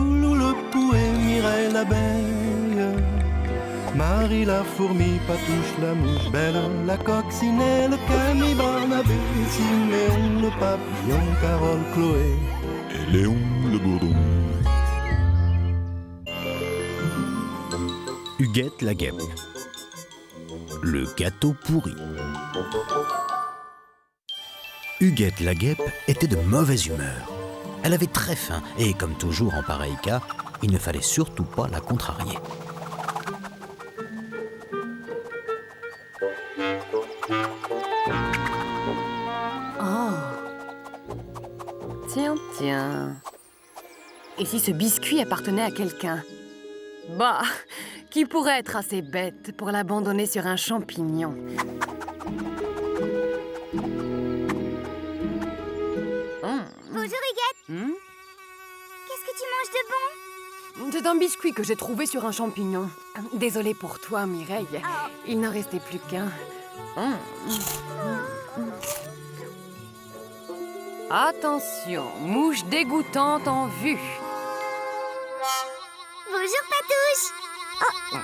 loulou le pou et Mireille l'abeille. Marie la fourmi, Patouche la mouche, Belle la coccinelle, Camille Barnabé, Siméon le papillon, Carole Chloé et Léon le bourdon. Huguette la guêpe. Le gâteau pourri. Huguette la guêpe était de mauvaise humeur. Elle avait très faim et, comme toujours en pareil cas, il ne fallait surtout pas la contrarier. Oh. Tiens. Et si ce biscuit appartenait à quelqu'un? Bah, qui pourrait être assez bête pour l'abandonner sur un champignon? Bonjour, Huguette. Qu'est-ce que tu manges de bon? C'est un biscuit que j'ai trouvé sur un champignon. Désolée pour toi, Mireille. Il n'en restait plus qu'un. Attention, mouche dégoûtante en vue. Bonjour, Patouche. Oh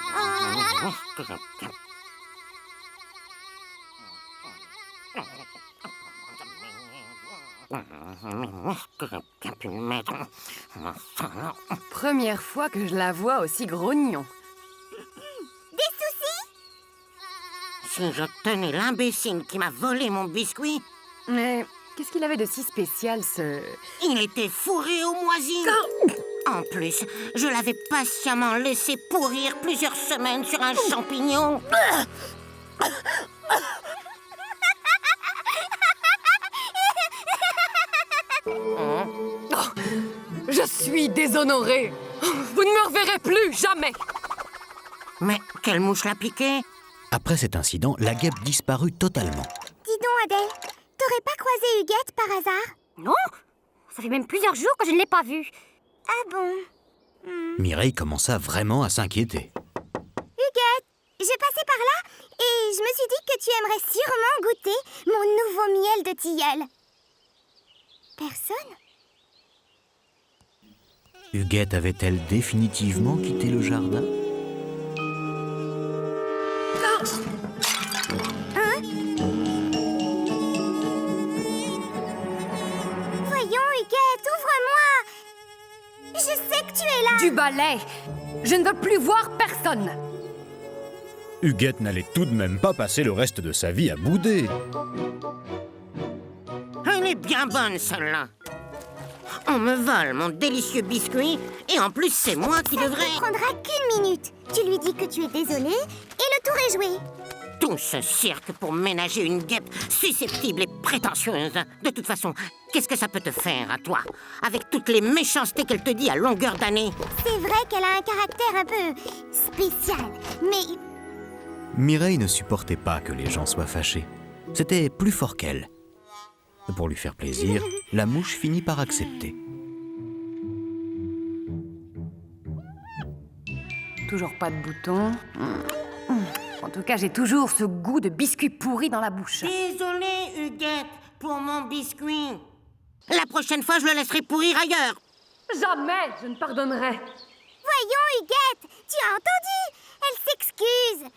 là là. Première fois que je la vois aussi grognon. Des soucis? Si je tenais l'imbécile qui m'a volé mon biscuit... Mais qu'est-ce qu'il avait de si spécial, ce... Il était fourré aux moisines. En plus, je l'avais patiemment laissé pourrir plusieurs semaines sur un champignon. Je suis déshonorée. Vous ne me reverrez plus, jamais. Mais quelle mouche l'a piqué? Après cet incident, la guêpe disparut totalement. Dis donc, Adèle, t'aurais pas croisé Huguette par hasard? Non, ça fait même plusieurs jours que je ne l'ai pas vue. Ah bon? Mireille commença vraiment à s'inquiéter. Huguette, je passais par là et je me suis dit que tu aimerais sûrement goûter mon nouveau miel de tilleul. Personne? Huguette avait-elle définitivement quitté le jardin? Hein? Voyons, Huguette, ouvre-moi! Je sais que tu es là! Du balai! Je ne veux plus voir personne! Huguette n'allait tout de même pas passer le reste de sa vie à bouder. Elle est bien bonne, celle-là. On me vole mon délicieux biscuit et en plus, c'est moi qui devrais... Ça ne prendra qu'une minute. Tu lui dis que tu es désolé et le tour est joué. Tout ce cirque pour ménager une guêpe susceptible et prétentieuse. De toute façon, qu'est-ce que ça peut te faire à toi? Avec toutes les méchancetés qu'elle te dit à longueur d'année. C'est vrai qu'elle a un caractère un peu spécial, mais... Mireille ne supportait pas que les gens soient fâchés. C'était plus fort qu'elle. Pour lui faire plaisir, la mouche finit par accepter. Toujours pas de bouton. En tout cas, j'ai toujours ce goût de biscuit pourri dans la bouche. Désolée, Huguette, pour mon biscuit. La prochaine fois, je le laisserai pourrir ailleurs. Jamais je ne pardonnerai. Voyons, Huguette, tu as entendu? Elle s'excuse.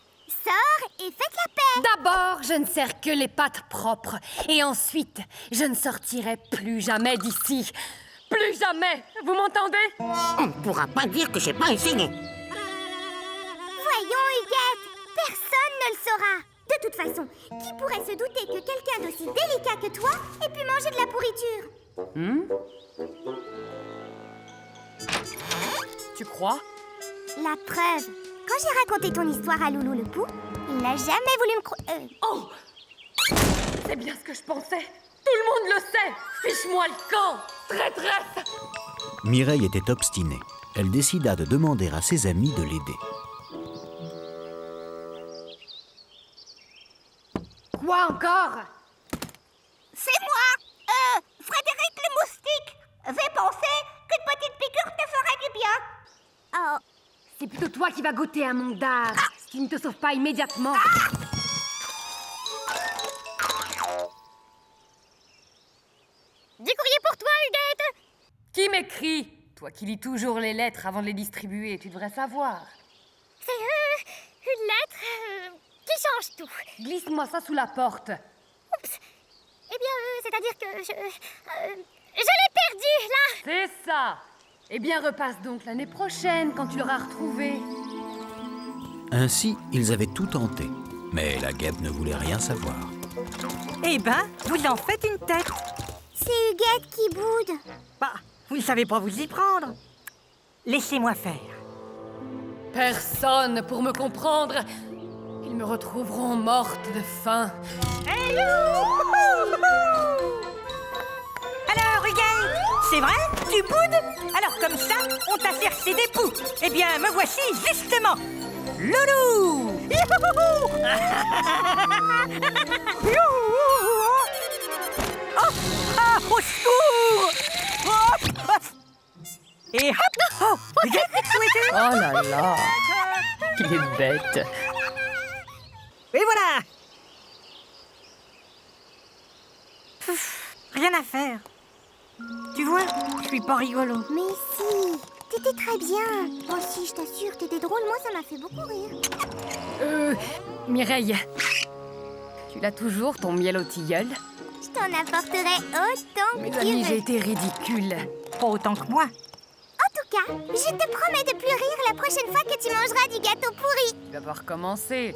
Sors et faites la paix. D'abord, je ne sers que les pattes propres. Et ensuite, je ne sortirai plus jamais d'ici. Plus jamais. Vous m'entendez? On ne pourra pas dire que j'ai pas essayé. Voyons, Huguette, personne ne le saura. De toute façon, qui pourrait se douter que quelqu'un d'aussi délicat que toi ait pu manger de la pourriture? Tu crois? La preuve. Quand j'ai raconté ton histoire à Loulou le Pou, il n'a jamais voulu me croire. Oh! C'est bien ce que je pensais. Tout le monde le sait. Fiche-moi le camp, traîtresse! Mireille était obstinée. Elle décida de demander à ses amis de l'aider. Quoi encore? C'est moi, Frédéric le moustique. J'ai pensé qu'une petite piqûre te ferait du bien. Oh. C'est plutôt toi qui vas goûter à mon dard, si tu ne te sauves pas immédiatement. Du courrier pour toi, Huguette. Qui m'écrit? Toi qui lis toujours les lettres avant de les distribuer, tu devrais savoir. C'est une lettre qui change tout. Glisse-moi ça sous la porte. Oups. Eh bien, c'est-à-dire que je l'ai perdue, là. C'est ça. Eh bien, repasse donc l'année prochaine quand tu l'auras retrouvée. Ainsi, ils avaient tout tenté. Mais la guêpe ne voulait rien savoir. Eh ben, vous en faites une tête. C'est Huguette qui boude. Bah, vous ne savez pas vous y prendre. Laissez-moi faire. Personne pour me comprendre. Ils me retrouveront morte de faim. Alors, Huguette, c'est vrai? Tu boudes? Alors comme ça, on t'a cherché des poux. Eh bien, me voici justement. Loulou! Oh, ah, au secours! Hop, hop. Et hop! Oh, Huguette, où es-tu? Oh là là! Qu'il est bête! Et voilà! Pff, rien à faire. Tu vois, je suis pas rigolo. Mais si, t'étais très bien. Moi aussi, je t'assure, t'étais drôle. Moi, ça m'a fait beaucoup rire. Mireille, tu l'as toujours ton miel au tilleul? Je t'en apporterai autant que tu Amis, veux. j'ai été ridicule. Pas autant que moi. En tout cas, je te promets de plus rire la prochaine fois que tu mangeras du gâteau pourri. Tu vas pas recommencer.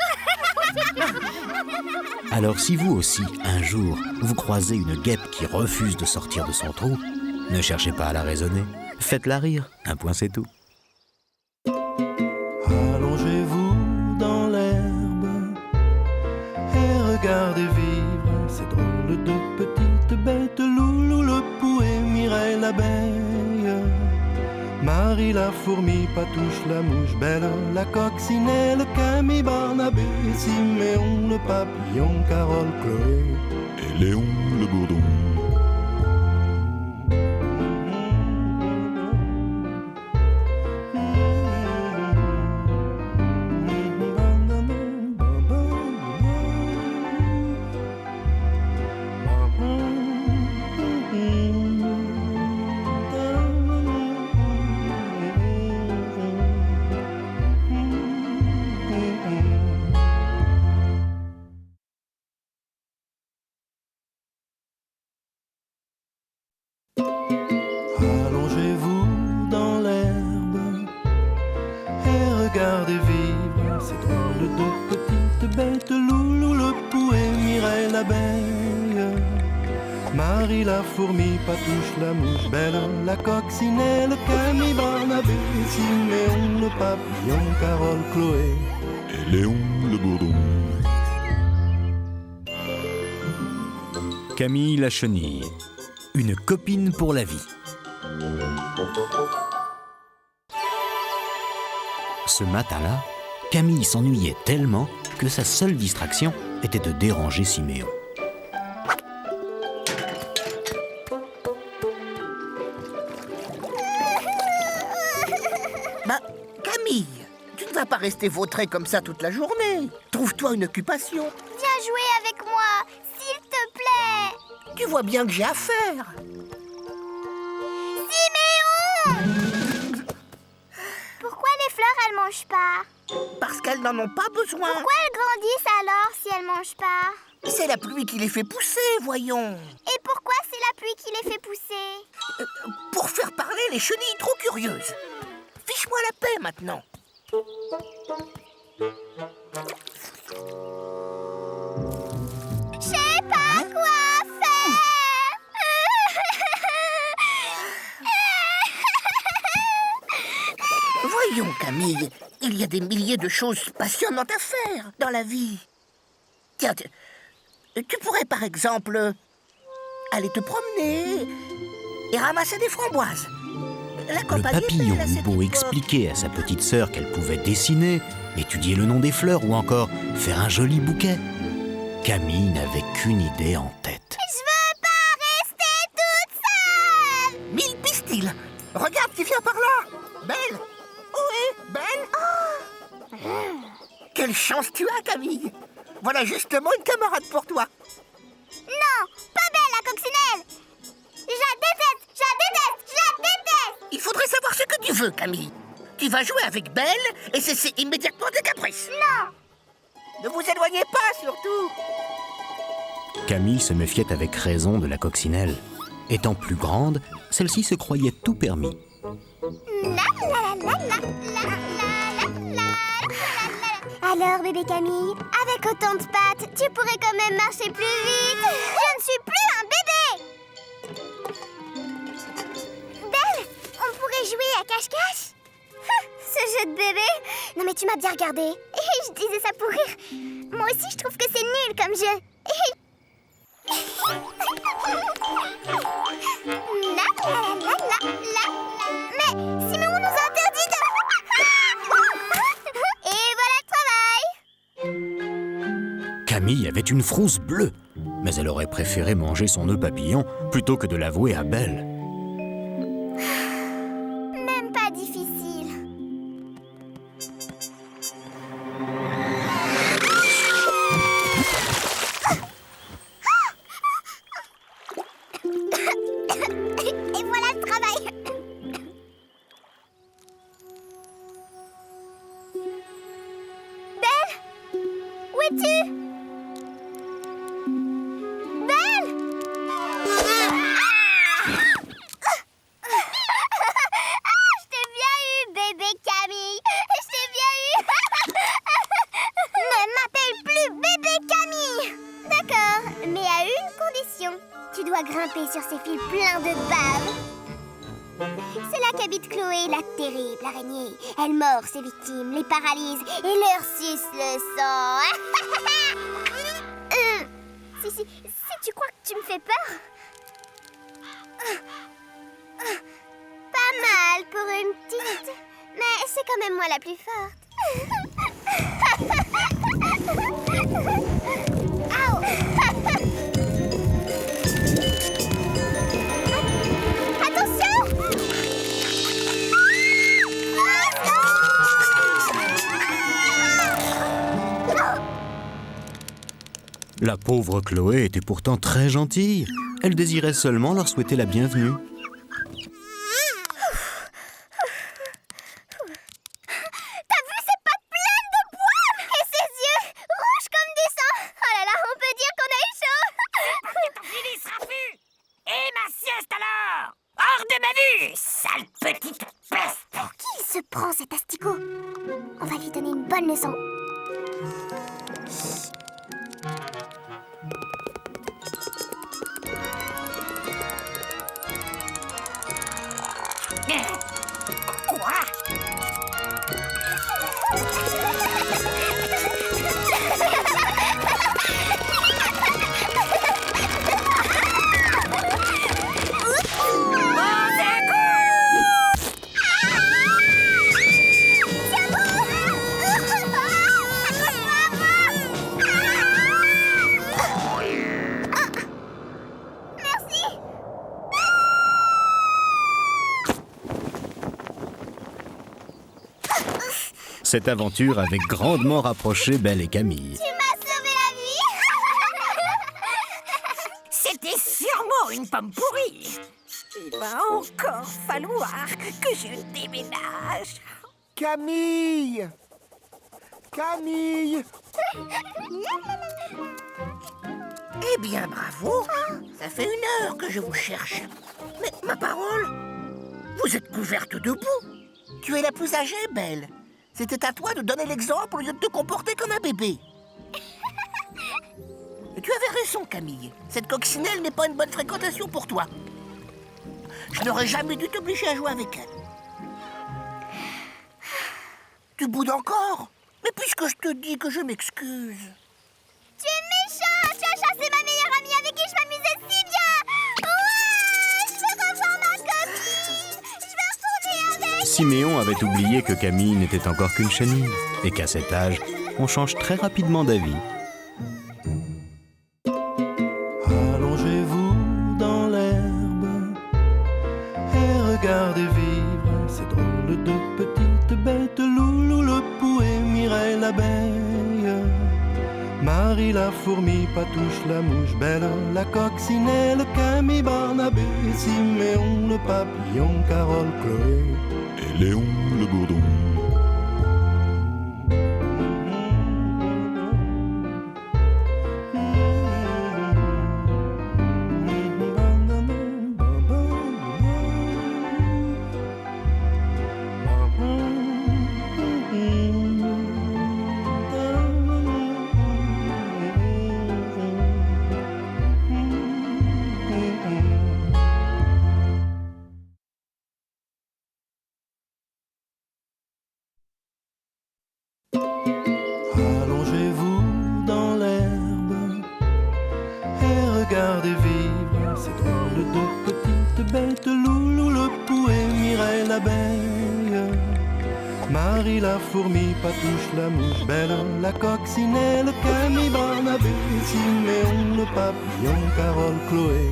Alors si vous aussi, un jour, vous croisez une guêpe qui refuse de sortir de son trou, ne cherchez pas à la raisonner. Faites-la rire, un point c'est tout. Allongez-vous dans l'herbe et regardez vivre ces drôles de petites bêtes. Loulou le pou et Mireille l'abeille, Marie la fourmi, Patouche la mouche, Belle la coccinelle, Camille, Barnabé, Siméon le papillon, Carole, Chloé et Léon le bourdon. Allongez-vous dans l'herbe et regardez vivre ces drôles de petites bêtes. Loulou le pou et Mireille l'abeille, Marie la fourmi, Patouche la mouche, Belle la coccinelle, Camille, Barnabé, Siméon le papillon, Carole, Chloé et Léon le bourdon. Camille la chenille, une copine pour la vie. Ce matin-là, Camille s'ennuyait tellement que sa seule distraction était de déranger Siméon. Bah, Camille, tu ne vas pas rester vautrée comme ça toute la journée. Trouve-toi une occupation. Viens jouer avec moi, s'il te plaît. Tu vois bien que j'ai à faire. Siméon! Pourquoi les fleurs, elles mangent pas? Parce qu'elles n'en ont pas besoin. Pourquoi elles grandissent alors si elles mangent pas? C'est la pluie qui les fait pousser, voyons. Et pourquoi c'est la pluie qui les fait pousser? Pour faire parler les chenilles trop curieuses. Fiche-moi la paix maintenant. Je sais pas quoi faire. Voyons, Camille, il y a des milliers de choses passionnantes à faire dans la vie. Tiens, tu pourrais par exemple aller te promener et ramasser des framboises. Le papillon eut beau expliquer à sa petite sœur qu'elle pouvait dessiner, étudier le nom des fleurs ou encore faire un joli bouquet. Camille n'avait qu'une idée en tête. Je veux pas rester toute seule. Mille pistils. Regarde qui vient par là. Belle. Ohé, Belle. Quelle chance tu as, Camille. Voilà justement une camarade pour toi. Non, pas Belle, la coccinelle. Je la déteste, je la déteste, je la déteste. Il faudrait savoir veux, Camille. Tu vas jouer avec Belle et cesser immédiatement tes caprices. Non. Ne vous éloignez pas, surtout. Camille se méfiait avec raison de la coccinelle. Étant plus grande, celle-ci se croyait tout permis. Alors, bébé Camille, avec autant de pattes, tu pourrais quand même marcher plus vite. Je ne suis plus un bébé. Belle, on pourrait jouer à cache-cache. Ce jeu de bébé. Non mais tu m'as bien regardé. Je disais ça pour rire. Moi aussi, je trouve que c'est nul comme jeu. Mais Simon nous a interdit de... Et voilà le travail. Camille avait une frousse bleue, mais elle aurait préféré manger son nœud papillon plutôt que de l'avouer à Belle. Même pas difficile. Et voilà le travail. Belle, où es-tu? Belle! Je t'ai bien eu, bébé Camille. Je t'ai bien eu. Ne m'appelle plus bébé Camille. D'accord, mais à une condition. Tu dois grimper sur ces fils pleins de bave. C'est là qu'habite Chloé, la terrible araignée. Elle mord ses victimes, les paralyse et leur suce le sang. Si tu crois que tu me fais peur. Pas mal pour une petite. Mais c'est quand même moi la plus forte. Aouh. Attention! La pauvre Chloé était pourtant très gentille. Elle désirait seulement leur souhaiter la bienvenue. T'as vu ses pattes pleines de poils? Et ses yeux rouges comme du sang? Oh là là, on peut dire qu'on a eu chaud. Fini, Rafu! Et ma sieste alors? Hors de ma vue, sale petite peste! Pour qui il se prend cet asticot? On va lui donner une bonne leçon. Quoi? Cette aventure avait grandement rapproché Belle et Camille. Tu m'as sauvé la vie. C'était sûrement une pomme pourrie. Il va encore falloir que je déménage. Camille! Camille! Eh bien, bravo! Ça fait 1 heure que je vous cherche. Mais ma parole, vous êtes couverte de boue. Tu es la plus âgée, Belle. C'était à toi de donner l'exemple au lieu de te comporter comme un bébé. Et tu avais raison, Camille. Cette coccinelle n'est pas une bonne fréquentation pour toi. Je n'aurais jamais dû t'obliger à jouer avec elle. Tu boudes encore? Mais puisque je te dis que je m'excuse. Tu es méchant. Tu as chassé ma meilleure amie avec qui je m'amusais si bien. Ouais, je veux revoir ma copine. Je veux retourner avec. Siméon avait oublié que Camille n'était encore qu'une chenille et qu'à cet âge, on change très rapidement d'avis. Allongez-vous dans l'herbe et regardez vivre ces drôles de petites bêtes. Loulou le pou et Mireille l'abeille, Marie la fourmi, Patouche la mouche, Belle la coccinelle, Camille Barnabé, Siméon le papillon, Carole, Chloé et Léon le bourdon. Allongez-vous dans l'herbe et regardez vivre ces drôles de petites bêtes. Loulou le pou et Mireille l'abeille, Marie la fourmi, Patouche la mouche, Belle la coccinelle, Camille, Barnabé, Siméon le papillon, Carole, Chloé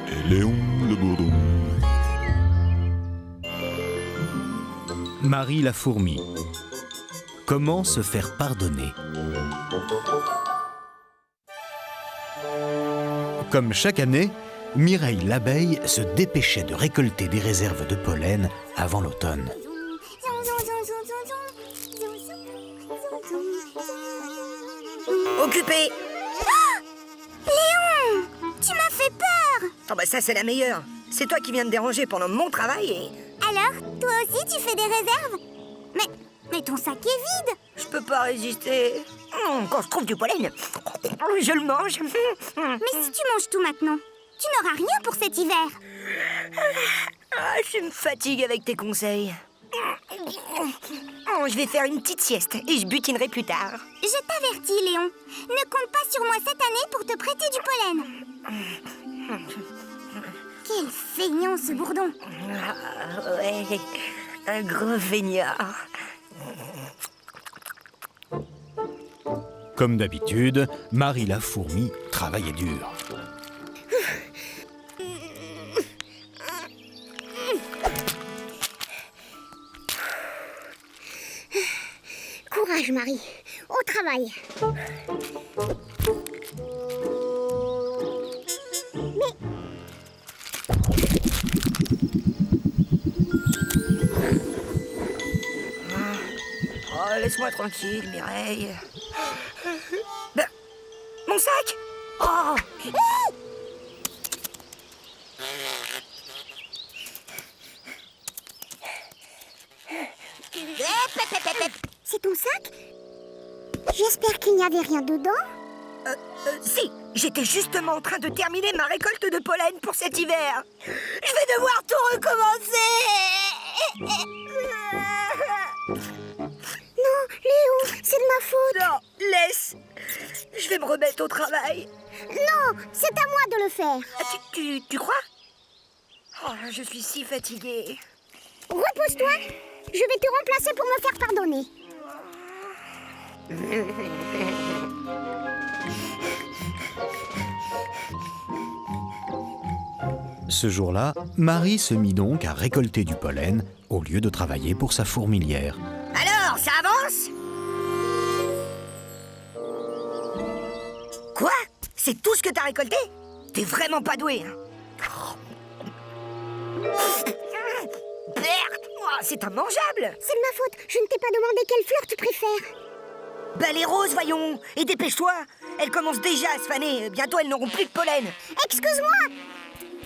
et Léon le bourdon. Marie la fourmi. Comment se faire pardonner? Comme chaque année, Mireille l'abeille se dépêchait de récolter des réserves de pollen avant l'automne. Occupé. Léon, tu m'as fait peur. Oh bah ça c'est la meilleure. C'est toi qui viens de déranger pendant mon travail et... Alors, toi aussi tu fais des réserves? Mais ton sac est vide. Je peux pas résister. Quand je trouve du pollen, je le mange. Mais si tu manges tout maintenant, tu n'auras rien pour cet hiver. Je me fatigue avec tes conseils. Je vais faire une petite sieste et je butinerai plus tard. Je t'avertis, Léon. Ne compte pas sur moi cette année pour te prêter du pollen. Quel feignant ce bourdon. Ouais, un gros feignard. Comme d'habitude, Marie la fourmi travaillait dur. Courage, Marie. Au travail. Oh, laisse-moi tranquille, Mireille. Ben, mon sac. Oh. C'est ton sac? J'espère qu'il n'y avait rien dedans. Si, j'étais justement en train de terminer ma récolte de pollen pour cet hiver. Je vais devoir tout recommencer. Non, Léon, c'est de ma faute. Non, laisse. Je vais me remettre au travail. Non, c'est à moi de le faire. Tu crois? Oh, je suis si fatiguée. Repose-toi. Je vais te remplacer pour me faire pardonner. Ce jour-là, Marie se mit donc à récolter du pollen au lieu de travailler pour sa fourmilière. Alors, ça avance? Quoi? C'est tout ce que t'as récolté? T'es vraiment pas doué, hein? C'est immangeable! C'est de ma faute, je ne t'ai pas demandé quelle fleur tu préfères. Bah les roses, voyons! Et dépêche-toi! Elles commencent déjà à se faner, bientôt elles n'auront plus de pollen! Excuse-moi!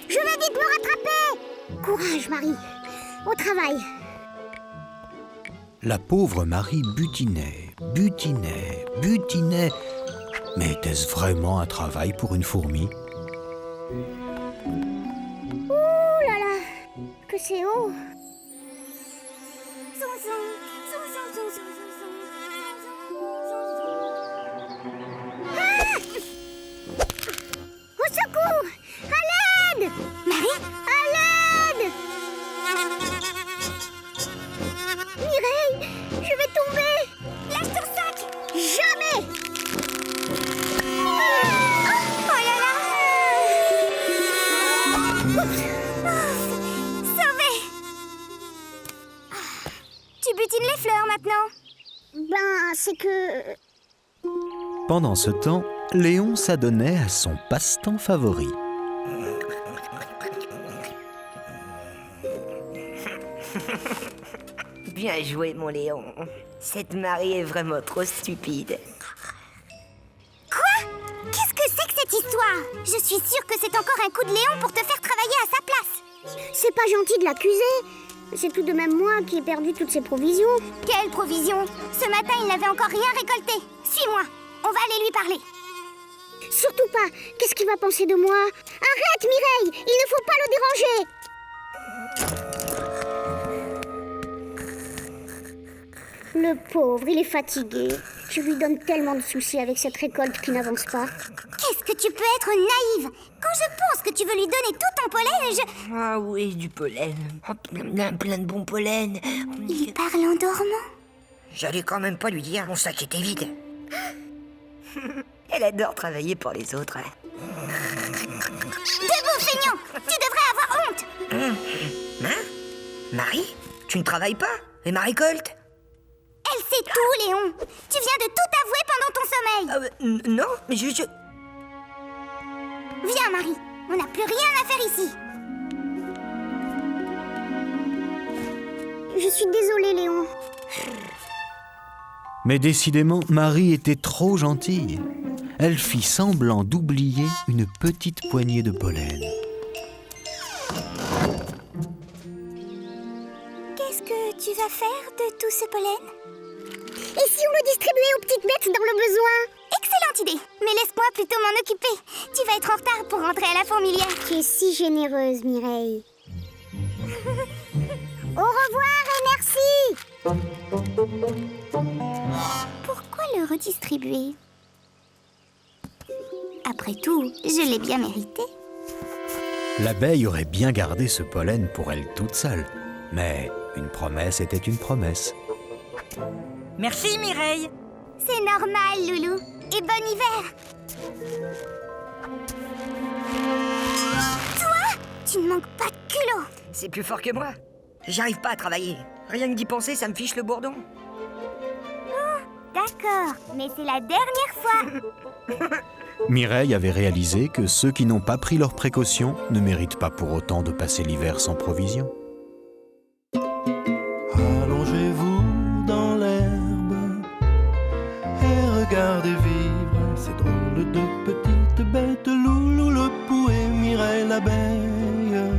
Je vais vite me rattraper! Courage, Marie! Au travail! La pauvre Marie butinait. Mais était-ce vraiment un travail pour une fourmi? Ouh là là! Que c'est haut! Au secours! À l'aide! Marie? À l'aide! Mireille, je vais tomber! Lâche ton sac! Jamais! Oh là là! Sauvé! Tu butines les fleurs maintenant? Ben, c'est que... Pendant ce temps, Léon s'adonnait à son passe-temps favori. Bien joué, mon Léon. Cette Marie est vraiment trop stupide. Quoi? Qu'est-ce que c'est que cette histoire? Je suis sûre que c'est encore un coup de Léon pour te faire travailler à sa place. C'est pas gentil de l'accuser. C'est tout de même moi qui ai perdu toutes ces provisions. Quelles provisions? Ce matin, il n'avait encore rien récolté. Suis-moi, on va aller lui parler. Surtout pas. Qu'est-ce qu'il va penser de moi? Arrête, Mireille! Il ne faut pas le déranger! Le pauvre, il est fatigué. Je lui donne tellement de soucis avec cette récolte qui n'avance pas. Qu'est-ce que tu peux être naïve? Quand je pense que tu veux lui donner tout ton pollen, je... Ah oui, du pollen. Oh, plein de bon pollen. Il parle en dormant. J'allais quand même pas lui dire, mon sac était vide. Elle adore travailler pour les autres. Debout, feignant! Tu devrais avoir honte! Hein? Marie? Tu ne travailles pas? Et ma récolte? Elle sait tout, Léon! Tu viens de tout avouer pendant ton sommeil! Non, mais je... Viens, Marie, on n'a plus rien à faire ici! Je suis désolée, Léon. Mais décidément, Marie était trop gentille. Elle fit semblant d'oublier une petite poignée de pollen. Qu'est-ce que tu vas faire de tout ce pollen? Et si on le distribuait aux petites bêtes dans le besoin? Excellente idée! Mais laisse-moi plutôt m'en occuper. Tu vas être en retard pour rentrer à la fourmilière. Tu es si généreuse, Mireille. Au revoir et merci! Pourquoi le redistribuer? Après tout, je l'ai bien mérité. L'abeille aurait bien gardé ce pollen pour elle toute seule. Mais une promesse était une promesse. Merci, Mireille. C'est normal, Loulou. Et bon hiver. Toi, tu ne manques pas de culot. C'est plus fort que moi. J'arrive pas à travailler. Rien que d'y penser, ça me fiche le bourdon. D'accord, mais c'est la dernière fois. Mireille avait réalisé que ceux qui n'ont pas pris leurs précautions ne méritent pas pour autant de passer l'hiver sans provisions. Allongez-vous dans l'herbe et regardez vivre ces drôles de petites bêtes. Loulou le pou et Mireille l'abeille,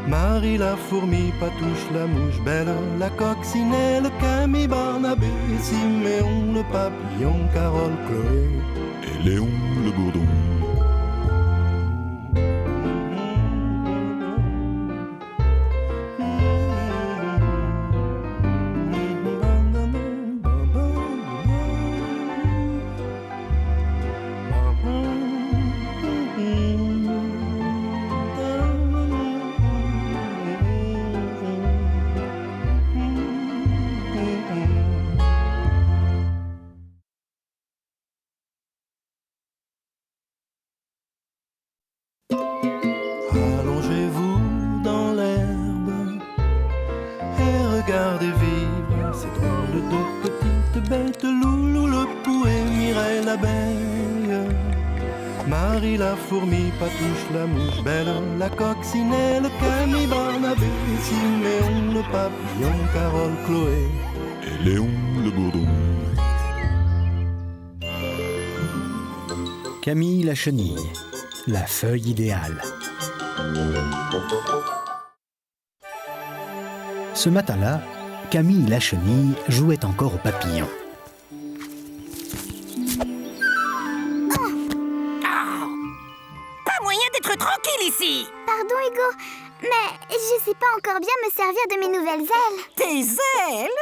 Marie la fourmi, Patouche la mouche, Belle la coccinelle, Camille, Barnabé, Siméon le papillon, Carole, Chloé et Léon le bourdon. Allongez-vous dans l'herbe et regardez vivre ces drôles de petites bêtes. Loulou le pou et Mireille l'abeille, Marie la fourmi, Patouche la mouche, Belle la coccinelle, Camille, Barnabé, Siméon le papillon, Carole, Chloé et Léon le bourdon. Camille la chenille, la feuille idéale. Ce matin-là, Camille la chenille jouait encore au papillon. Pas moyen d'être tranquille ici. Pardon, Hugo, mais je sais pas encore bien me servir de mes nouvelles ailes. Tes ailes?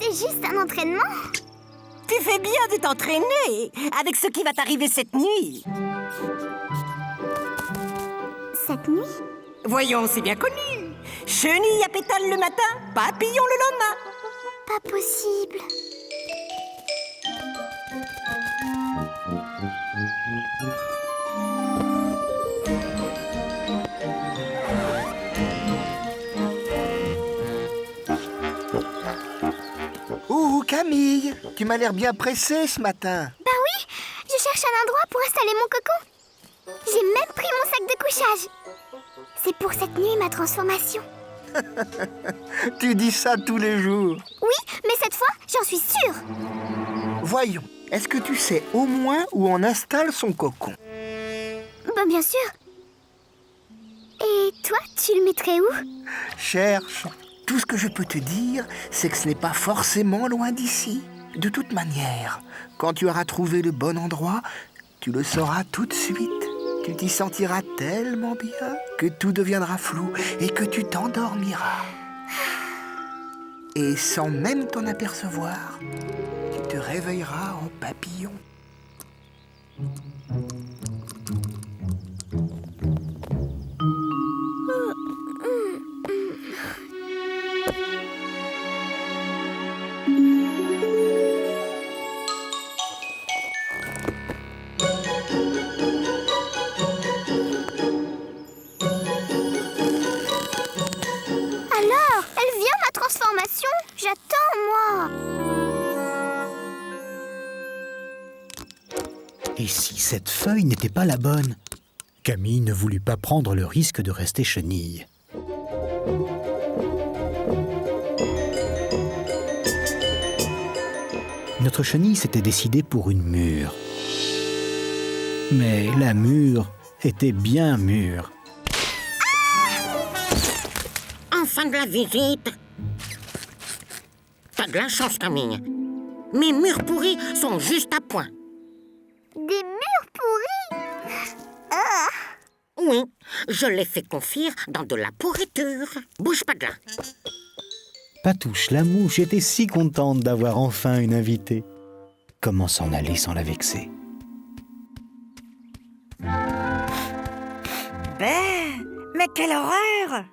C'est juste un entraînement. Tu fais bien de t'entraîner avec ce qui va t'arriver cette nuit. Cette nuit? Voyons, c'est bien connu. Chenille à pétales le matin, papillon le lendemain. Pas possible. Ouh, Camille, tu m'as l'air bien pressée ce matin. Bah oui, je cherche un endroit pour installer mon cocon. J'ai même pris mon sac de couchage. c'est pour cette nuit ma transformation. Tu dis ça tous les jours. Oui, mais cette fois, j'en suis sûre. Voyons, est-ce que tu sais au moins où on installe son cocon? Ben bien sûr. Et toi, tu le mettrais où? Cherche. Tout ce que je peux te dire, c'est que ce n'est pas forcément loin d'ici. De toute manière, quand tu auras trouvé le bon endroit, tu le sauras tout de suite. Tu t'y sentiras tellement bien que tout deviendra flou et que tu t'endormiras. Et sans même t'en apercevoir, tu te réveilleras en papillon. Alors, elle vient ma transformation? J'attends, moi. Et si cette feuille n'était pas la bonne? Camille ne voulut pas prendre le risque de rester chenille. Notre chenille s'était décidée pour une mûre. Mais la mûre était bien mûre. Enfin de la visite. T'as de la chance, Camille. Mes murs pourris sont juste à point. Des murs pourris? Ah. Oui, je les fais confire dans de la pourriture. Bouge pas de là. Patouche la mouche était si contente d'avoir enfin une invitée. Comment s'en aller sans la vexer? Ben, mais quelle horreur!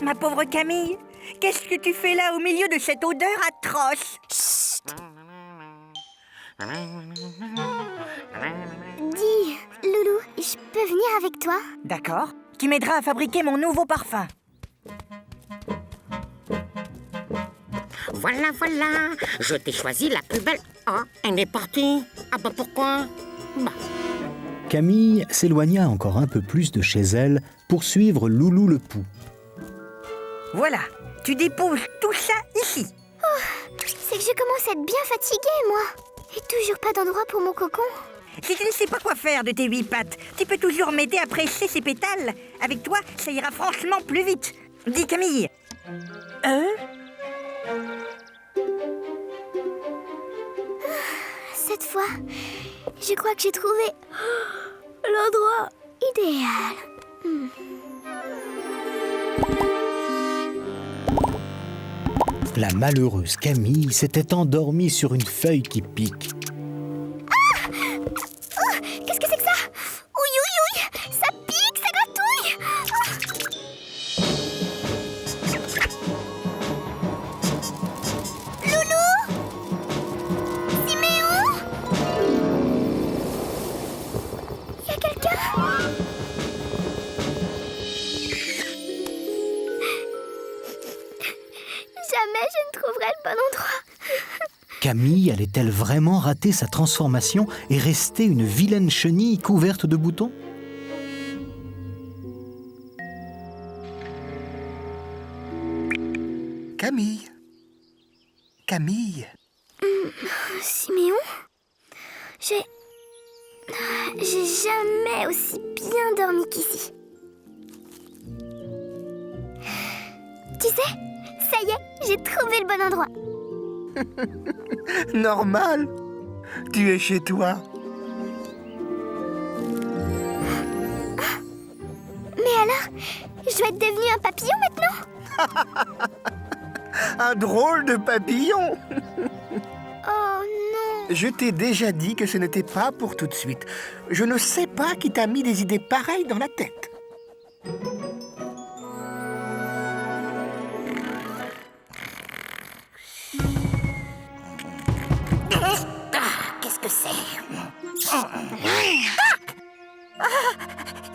Ma pauvre Camille, qu'est-ce que tu fais là au milieu de cette odeur atroce? Chut! Dis, Loulou, je peux venir avec toi? D'accord, tu m'aideras à fabriquer mon nouveau parfum. Voilà, voilà, je t'ai choisi la plus belle. Ah, elle est partie. Ah bah pourquoi? Bah. Camille s'éloigna encore un peu plus de chez elle pour suivre Loulou le Pou. Voilà, tu déposes tout ça ici. Oh, c'est que je commence à être bien fatiguée, moi. Et toujours pas d'endroit pour mon cocon. Si tu ne sais pas quoi faire de tes 8 pattes, tu peux toujours m'aider à presser ces pétales. Avec toi, ça ira franchement plus vite. Dis Camille. Cette fois, je crois que j'ai trouvé l'endroit idéal. La malheureuse Camille s'était endormie sur une feuille qui pique. Ah! Oh, qu'est-ce que c'est que ça? Ouïe, ouïe, ouïe! Ça pique, ça gratouille! Loulou? Siméon? Y a quelqu'un? Jamais je ne trouverai le bon endroit. Camille allait-elle vraiment rater sa transformation et rester une vilaine chenille couverte de boutons? Camille. Camille. Siméon? J'ai jamais aussi bien dormi qu'ici. Tu sais, ça y est, j'ai trouvé le bon endroit. Normal. Tu es chez toi. Mais alors, je dois être devenue un papillon maintenant? Un drôle de papillon. Oh non. Je t'ai déjà dit que ce n'était pas pour tout de suite. Je ne sais pas qui t'a mis des idées pareilles dans la tête. Qu'est-ce que c'est?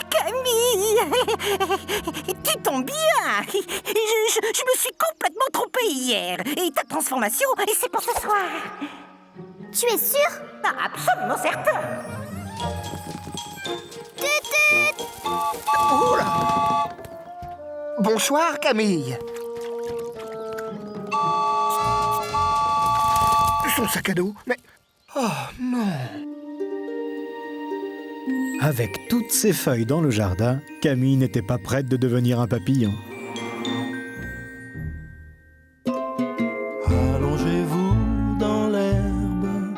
Camille! Tu tombes bien! Je me suis complètement trompée hier. Et ta transformation, et c'est pour ce soir. Tu es sûr? Absolument certain. Tut, tut. Oh là! Bonsoir, Camille. Son sac à dos, mais... Oh non! Avec toutes ces feuilles dans le jardin, Camille n'était pas prête de devenir un papillon. Allongez-vous dans l'herbe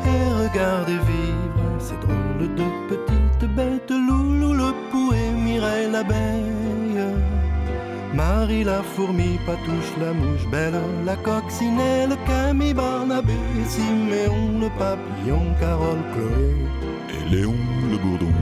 et regardez vivre ces drôles de petites bêtes. Loulou le pou et Mireille l'abeille, Marie la fourmi, Patouche la mouche, Belle la coccinelle, Camille, Barnabé, Siméon le papillon, Carole, Chloé et Léon le bourdon.